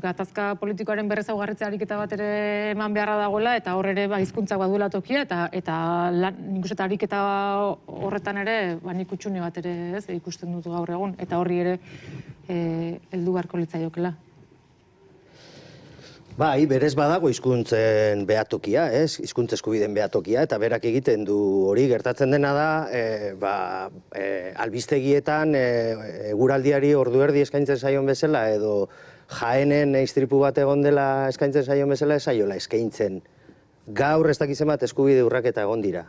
gatazka politikoaren berrezaugarritze ariketa bat ere eman beharra dagoela, eta hor ere hizkuntzak baduela tokia, eta nik uste ariketa horretan ere, nik utxune bat ere ikusten dut gaur egun, eta horri ere heldu beharko litzaiokela. Bai, berez badago hizkuntzen behatokia, hizkuntza eskubideen behatokia, eta berak egiten du hori gertatzen dena da, albistegietan eguraldiari ordu erdi eskaintzen zaion bezala, edo Jaenen istripu bat egon dela eskaintzen zaion bezala, ez zaiola eskaintzen. Gaur ez dakizen bat eskubide urraketa egon dira,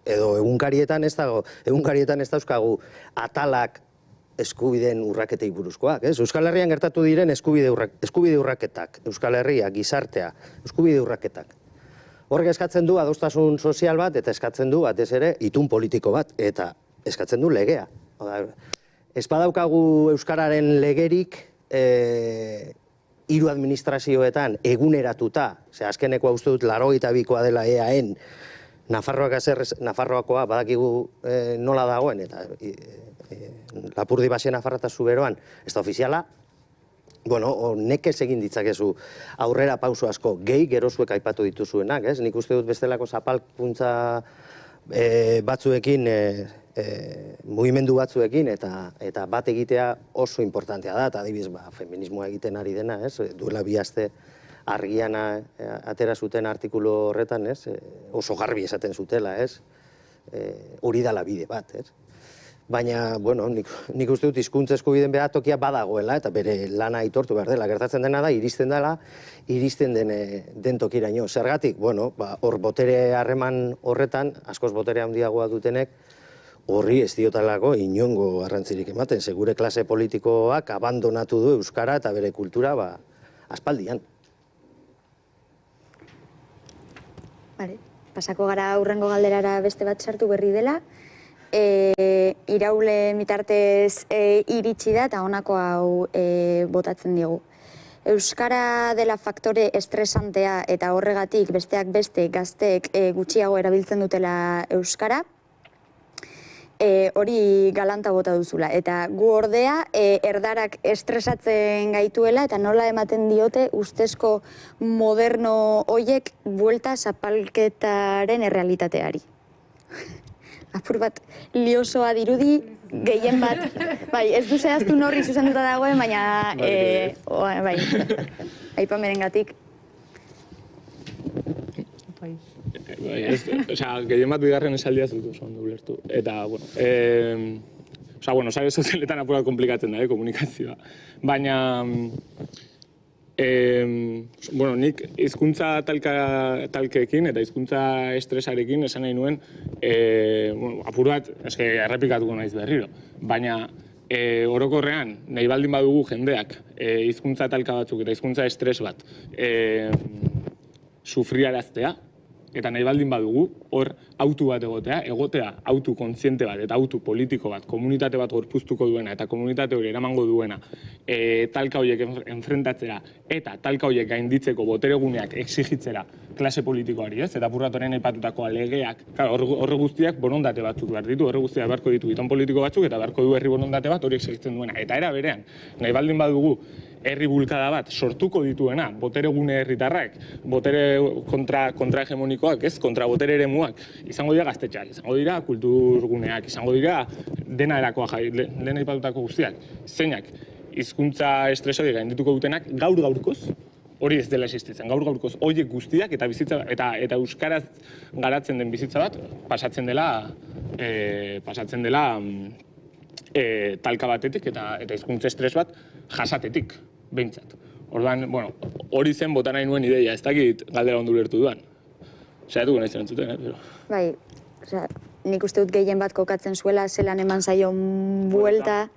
edo egunkarietan ez dauzkagu atalak eskubideen urraketei buruzkoak. Euskal Herrian gertatu diren eskubide urraketak, Euskal Herria, gizartea, eskubide urraketak. Horrek eskatzen du adostasun sozial bat, eta eskatzen du batez ere itun politiko bat, eta eskatzen du legea. Ez badaukagu Euskararen legerik hiru administrazioetan eguneratuta, azkenekoa uste dut 82koa dela EAN, Nafarroakoa badakigu nola dagoen, eta Lapurdi Basia Nafarra eta Zuberoan, ez da ofiziala, nekez egin ditzakezu aurrera pauso asko, gehi gerozuek aipatu dituzuenak, nik uste dut bestelako zapalkuntza batzuekin, mugimendu batzuekin, eta bat egitea oso importantea da, eta adibidez, feminismoa egiten ari dena, duela 2 aste argian atera zuten artikulu horretan, oso garbi esaten zutela, hori dala bide bat, baina, nik uste dut hizkuntza eskubideen behatokia badagoela, eta bere lana aitortu behar dela. Gertatzen dena da, iristen den tokiraino. Zergatik, hor botere harreman horretan, askoz botere handiagoa dutenek, horri ez diotalako inongo garrantzirik ematen. Segure klase politikoak abandonatu du euskara eta bere kultura aspaldian. Pasako gara aurrengo galderara beste bat sartu berri dela. Iraule mitartez iritsi da eta honako hau botatzen diogu. Euskara dela faktore estresantea eta horregatik besteak beste gazteek gutxiago erabiltzen dutela euskara, hori galanta bota duzula. Eta gu ordea erdarak estresatzen gaituela eta nola ematen diote ustezko moderno hoiek buelta zapalketaren errealitateari. Apur bat liosoa dirudi, gehien bat, ez du zehaztu norri zuzenduta dagoen, baina, aipamerengatik. Gehien bat bigarren esaldia zut oso ondo ulertu. Eta, Osa, bueno, sare sozialetan apura komplikatzen da, komunikazioa. Baina, bueno, nik hizkuntza talkeekin eta hizkuntza estresarekin esan nahi nuen, bueno, apur bat, eske errepikatuko naiz berriro, baina orokorrean, nahi baldin badugu jendeak hizkuntza talka batzuk eta hizkuntza estres bat sufriaraztea, eta nahi baldin badugu, hor autu bat egotea autu kontziente bat eta autu politiko bat, komunitate bat gorpuztuko duena eta komunitate hori eramango duena talka horiek enfrentatzera eta talka horiek gainditzeko botereguneak exigitzera klase politikoari, ez? Eta purratoren aipatutako legeak, horre guztiak borondate batzuk behar ditu, horre guztiak beharko ditu giton politiko batzuk eta beharko du herri borondate bat hori exigitzen duena. Eta era berean, nahi baldin badugu herri bulkada bat sortuko dituena, boteregune herritarrak, botere kontra hegemonikoak, ez? Kontra botere eremuak, izango dira gaztetxeak, izango dira kulturguneak, izango dira dena erakoa jai, lehen aipatutako guztiak, zeinak hizkuntza estresori gaindituko dutenak gaur-gaurkoz, hori ez dela existitzen, gaur-gaurkoz horiek guztiak eta bizitza eta euskaraz garatzen den bizitza bat pasatzen dela talka batetik eta hizkuntza estres bat jasatetik, behintzat. Orduan, bueno, hori zen bota nahi nuen ideia, ez dakit galdera ondo ulertu duan. Saiatuko nahi zen entzuten, pero... Bai, osea, nik uste dut gehien bat kokatzen zuela, zelan eman zaion buelta,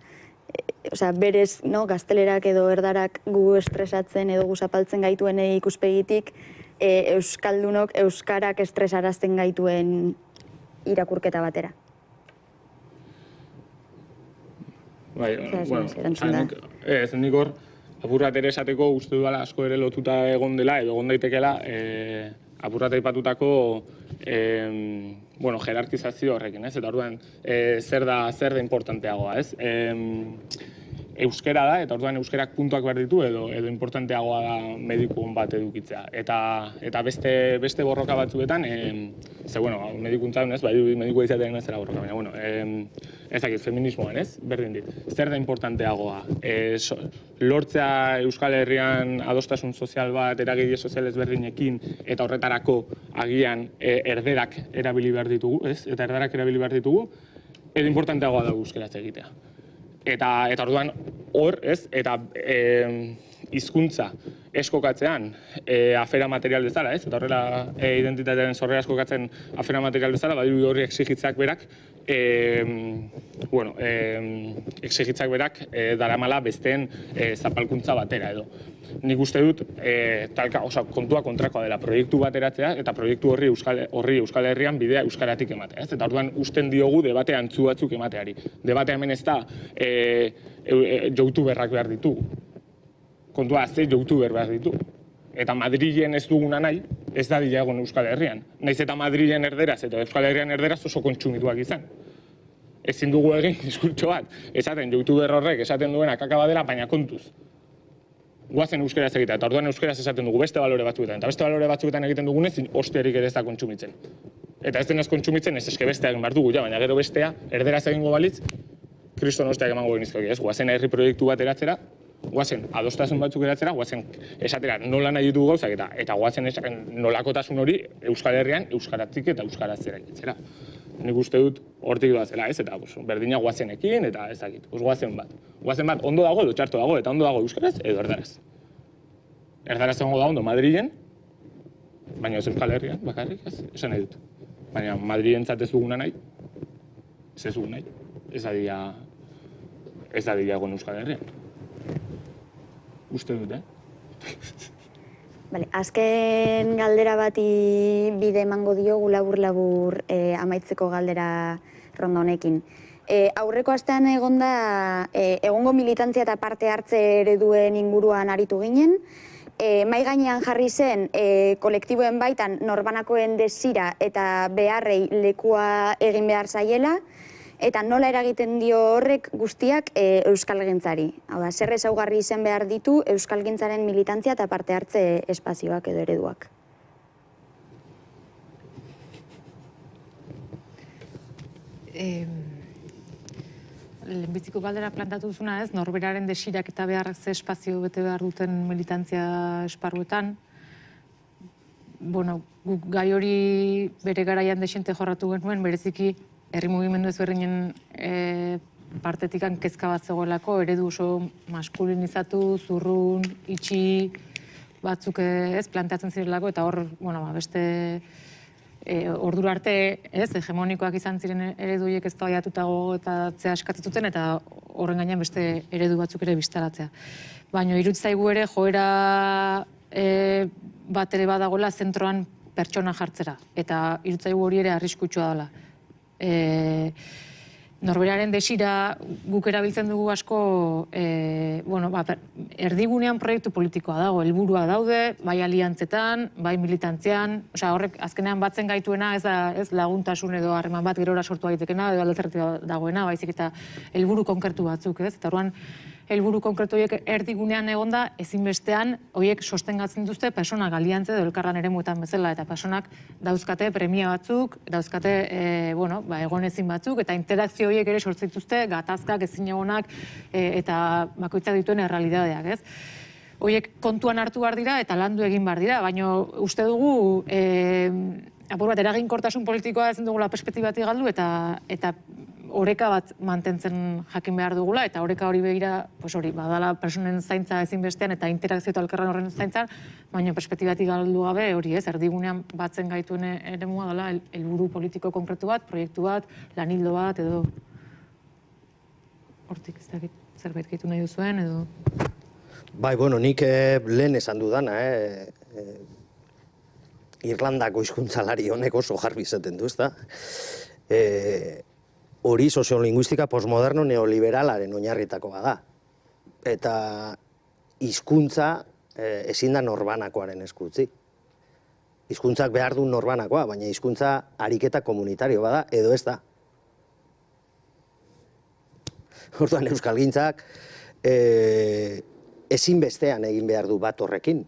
osea, berez, no, gaztelerak edo erdarak gu estresatzen edo gu zapaltzen gaituen ikuspegitik, euskaldunok euskarak estresarazten gaituen irakurketa batera. Bai, bueno, nik hor, apurrat ere esateko uste dudala asko ere lotuta egon dela, edo egon daitekela, apurrat aipatutako bueno, jerarkizazio horrekin, ez? Eta orduan, zer da importanteagoa, ez? Euskera da, eta orduan euskerak puntuak behar ditu, edo importanteagoa da mediku bat edukitzea. Eta beste borroka batzuetan, ze, bueno, medikuntzan, ez? Bai, mediku izatean ez zera borroka, baina, bueno, ez dakit, feminismoan, ez? Berdin dit. Zer da importanteagoa? Lortzea Euskal Herrian adostasun sozial bat, eragile sozial ezberdinekin, eta horretarako agian erderak erabili behar ditugu, ez? Eta erderak erabili behar ditugu, edo importanteagoa da euskeraz egitea. Eta orduan hor, ez? Eta hizkuntza eskokatzean afera material bezala, ez? Eta horrela identitatearen sorrera eskokatzen afera material bezala, badiru horri exigitzak berak, bueno, exigitzak berak daramala besteen zapalkuntza batera edo. Nik uste dut, kontua kontrakoa dela proiektu bat eratzea, eta proiektu horri Euskal Herrian bidea euskaratik ematea. Eta orduan usten diogu debate antzu batzuk emateari. Debatea hemen ez da youtuberrak behar ditugu. Kontua ze youtuber behar ditugu. Eta Madrilen ez duguna nahi, ez da dila egon Euskal Herrian. Naiz eta Madrilen erderaz eta Euskal Herrian erderaz oso kontsumituak izan. Ezin dugu egin diskurtso bat. Esaten youtuber horrek esaten duena kaka badela, baina kontuz. Guazen euskeraz egitea, eta orduan euskeraz esaten dugu beste balore batzuetan. Eta beste balore batzuetan egiten dugunez, osterik ere ez da kontsumitzen. Eta ez denez kontsumitzen, ez eske bestea egin behar dugu, baina gero bestea, erderaz egingo balitz, kriston osteak emango genizkoak, ez? Guazen herri proiektu bat eratzera, guazen adostasun batzuk eratzera, guazen esatera nola nahi ditugu gauzak, eta guazen nolakotasun hori Euskal Herrian euskaratik eta euskarazera egitzera. Nik uste dut hortik doazela, ez? Eta berdina guazenekin, eta ez dakit, guazen bat. Guazen bat ondo dago edo txarto dago, eta ondo dago euskaraz edo erdaraz. Erdaraz egongo da ondo Madrilen, baina ez Euskal Herrian, bakarrik, esan nahi dut. Baina Madrilentzat ez duguna nahi, ez dugun nahi, ez da dira egon Euskal Herrian. Uste dut, Bale, azken galdera bati bide emango diogu labur-labur amaitzeko galdera ronda honekin. Aurreko astean egongo militantzia eta parte hartze ereduen inguruan aritu ginen. Mai gainean jarri zen kolektiboen baitan norbanakoen desira eta beharrei lekua egin behar zaiela, eta nola eragiten dio horrek guztiak euskalgintzari. Hau da, zer ezaugarri izan behar ditu euskalgintzaren militantzia eta parte hartze espazioak edo ereduak. Lehenbiziko galdera plantatu duzuna, ez? Norberaren desirak eta beharrak ze espazio bete behar duten militantzia esparruetan. Bueno, guk gai hori bere garaian desente jorratu genuen, bereziki herri mugimendu ezberdinen partetikan kezka bat zegoelako, eredu oso maskulinizatu, zurrun, itxi, batzuk ez planteatzen zirelako, eta hor, beste ordura arte, hegemonikoak izan ziren eredu horiek ez eztabaidatuta eta eskatzen zuten, eta horren gainean beste eredu batzuk ere bistaratzea. Baina iruditzen zaigu ere joera bat ere badagoela zentroan pertsona jartzera, eta iruditzen zaigu hori ere arriskutsua dela. Norberaren desira guk erabiltzen dugu asko, erdigunean proiektu politikoa dago, helburua daude, bai aliantzetan, bai militantzian, horrek azkenean batzen gaituena ez laguntasun edo harreman bat gerora sortu daitekena, edo aldezerretik dagoena, baizik eta helburu konkretu batzuk, ez? Eta orduan, helburu konkretu horiek erdigunean egonda, ezinbestean, horiek sostengatzen duzte personak aliantze edo elkarlan eremuetan bezala, eta personak dauzkate premia batzuk, dauzkate egonezin batzuk, eta interakzio horiek ere sortzen dituzte, gatazkak, ezin egonak, eta bakoitzak dituen errealitateak, ez? Horiek kontuan hartu behar dira eta landu egin behar dira, baina uste dugu apur bat eraginkortasun politikoa ezin dugula perspektibatik galdu eta oreka bat mantentzen jakin behar dugula, eta oreka hori begira, badala personen zaintza ezinbestean eta interakzio eta elkarlan horren zaintzan, baina perspektibatik galdu gabe hori ez, erdigunean batzen gaituen eremua dela helburu politiko konkretu bat, proiektu bat, lanildo bat, edo hortik ez dakit zerbait gehitu nahi duzuen, edo... Bai, nik lehen esan dudana, Irlandako hizkuntzalari honek oso garbi izaten du, ezta? Hori soziolinguistika postmoderno neoliberalaren oinarritakoa da. Eta hizkuntza ezin da norbanakoaren esku utzi. Hizkuntzak behar du norbanakoa, baina hizkuntza ariketa komunitario bada, edo ez da. Orduan euskalgintzak ezinbestean egin behar du bat horrekin.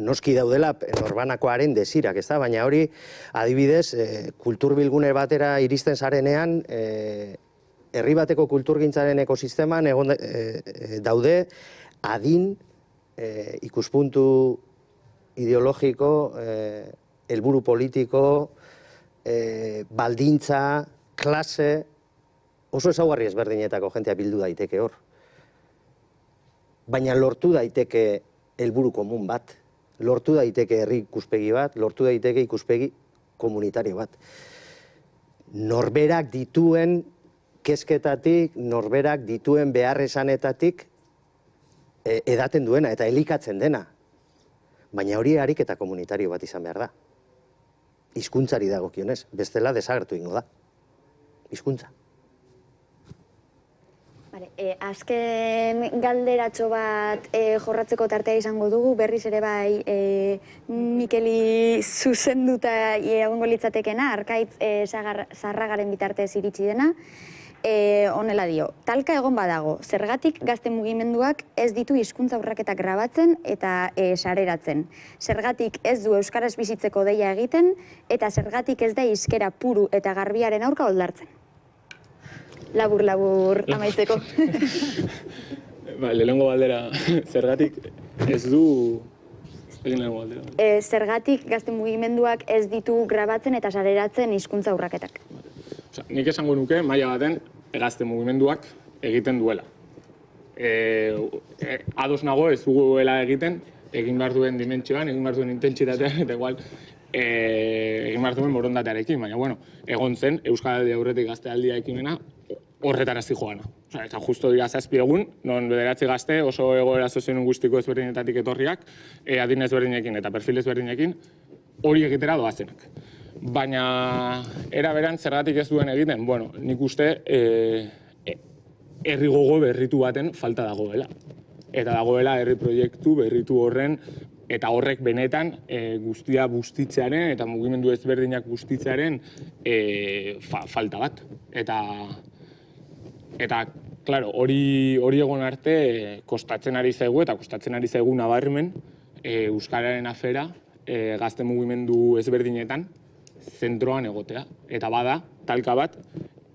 Noski daudela norbanakoaren desirak, ez da? Baina hori, adibidez, kulturbilgune batera iristen zarenean, herri bateko kulturgintzaren ekosisteman daude adin, ikuspuntu ideologiko, helburu politiko, baldintza, klase, oso ezaugarri ezberdinetako jentea bildu daiteke hor. Baina lortu daiteke helburu komun bat. Lortu daiteke herri ikuspegi bat, lortu daiteke ikuspegi komunitario bat. Norberak dituen kezketatik, norberak dituen beharrezanetatik edaten duena eta elikatzen dena. Baina hori ariketa komunitario bat izan behar da. Hizkuntzari dagokionez, bestela desagertu ingo da. Hizkuntza. Azken galderatxo bat jorratzeko tartea izango dugu, berriz ere bai Mikeli zuzenduta egongo litzatekena, Arkaitz Zarragaren bitartez iritsi dena, honela dio, talka egon badago, zergatik gazte mugimenduak ez ditu hizkuntza urraketak grabatzen eta sareratzen. Zergatik ez du euskaraz bizitzeko deia egiten, eta zergatik ez da hizkera puru eta garbiaren aurka oldartzen. Labur amaitzeko. Lehenengo galdera, zergatik ez du... Zergatik gazte mugimenduak ez ditu grabatzen eta sareratzen hizkuntza urraketak. Nik esango nuke, maila baten, gazte mugimenduak egiten duela. Ados nago ez duela egiten, egin behar duen dimentsioan, egin behar duen intentsitatean, eta igual egin behar duen borondatearekin, baina, egon zen, Euskal Herria aurretik gaztealdia ekimena, horretarazi joana. Eta justo dira 7 egun, non 9 gazte oso egoera soziolinguistiko ezberdinetatik etorriak, adin ezberdinekin eta perfil ezberdinekin, hori egitera doazenak. Baina, era beran zergatik ez duen egiten, nik uste herri gogo berritu baten falta dagoela. Eta dagoela herri proiektu berritu horren, eta horrek benetan guztia bustitzearen eta mugimendu ezberdinak bustitzearen falta bat. Eta, klaro, hori egon arte kostatzen ari zaigu eta kostatzen ari zaigu nabarmen euskararen afera gazte mugimendu ezberdinetan zentroan egotea. Eta bada, talka bat,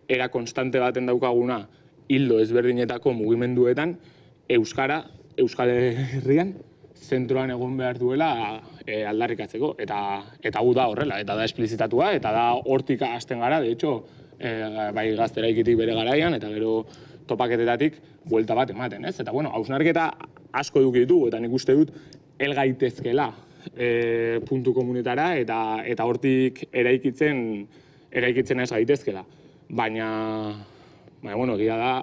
era konstante baten daukaguna hildo ezberdinetako mugimenduetan Euskal Herrian zentroan egon behar duela aldarrikatzeko. Eta gu da horrela, eta da esplizitatua, eta da hortik hasten gara, de hecho, bai gazteraikitik bere garaian, eta gero topaketetatik buelta bat ematen, ez? Eta, bueno, hausnarketa asko eduki ditugu, eta nik uste dut hel gaitezkela puntu komunetara, eta hortik eraikitzen ez gaitezkela. Baina, bueno, egia da,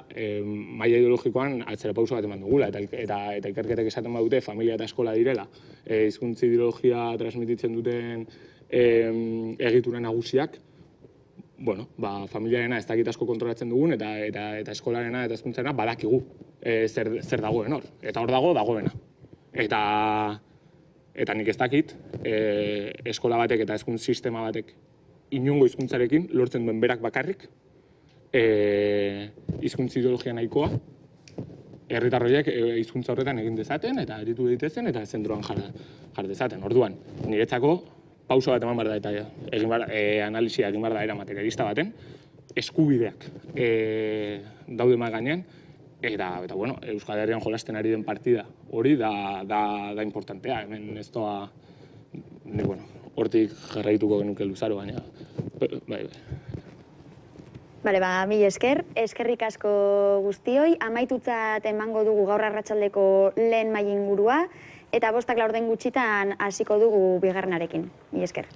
maila ideologikoan atzera pauso bat eman dugula, eta ikerketek esaten badute familia eta eskola direla. Hizkuntza ideologia transmititzen duten egitura nagusiak, bueno, familiarena ez dakit asko kontrolatzen dugun, eta eskolarena eta hezkuntzarena badakigu zer dagoen hor. Eta hor dagoena. Eta nik ez dakit, eskola batek eta hezkuntza sistema batek inongo hizkuntzarekin lortzen duen berak bakarrik, hizkuntza ideologia nahikoa, herritar horiek hizkuntza horretan egin dezaten, eta eritu daitezen, eta zentroan jar dezaten. Orduan, niretzako pauso bat eman behar da, eta analisia egin behar da era materialista baten, eskubideak daude mahai gainean, eta, bueno, Euskal Herrian jolasten ari den partida hori da importantea, hemen ez doa, bueno, hortik jarraituko genuke luzaro, baina, bai. Bale, mila esker, eskerrik asko guztioi, amaitutzat emango dugu gaur arratsaldeko lehen maila ingurua, eta 5 laurden gutxitan hasiko dugu bigarrenarekin. Mila esker.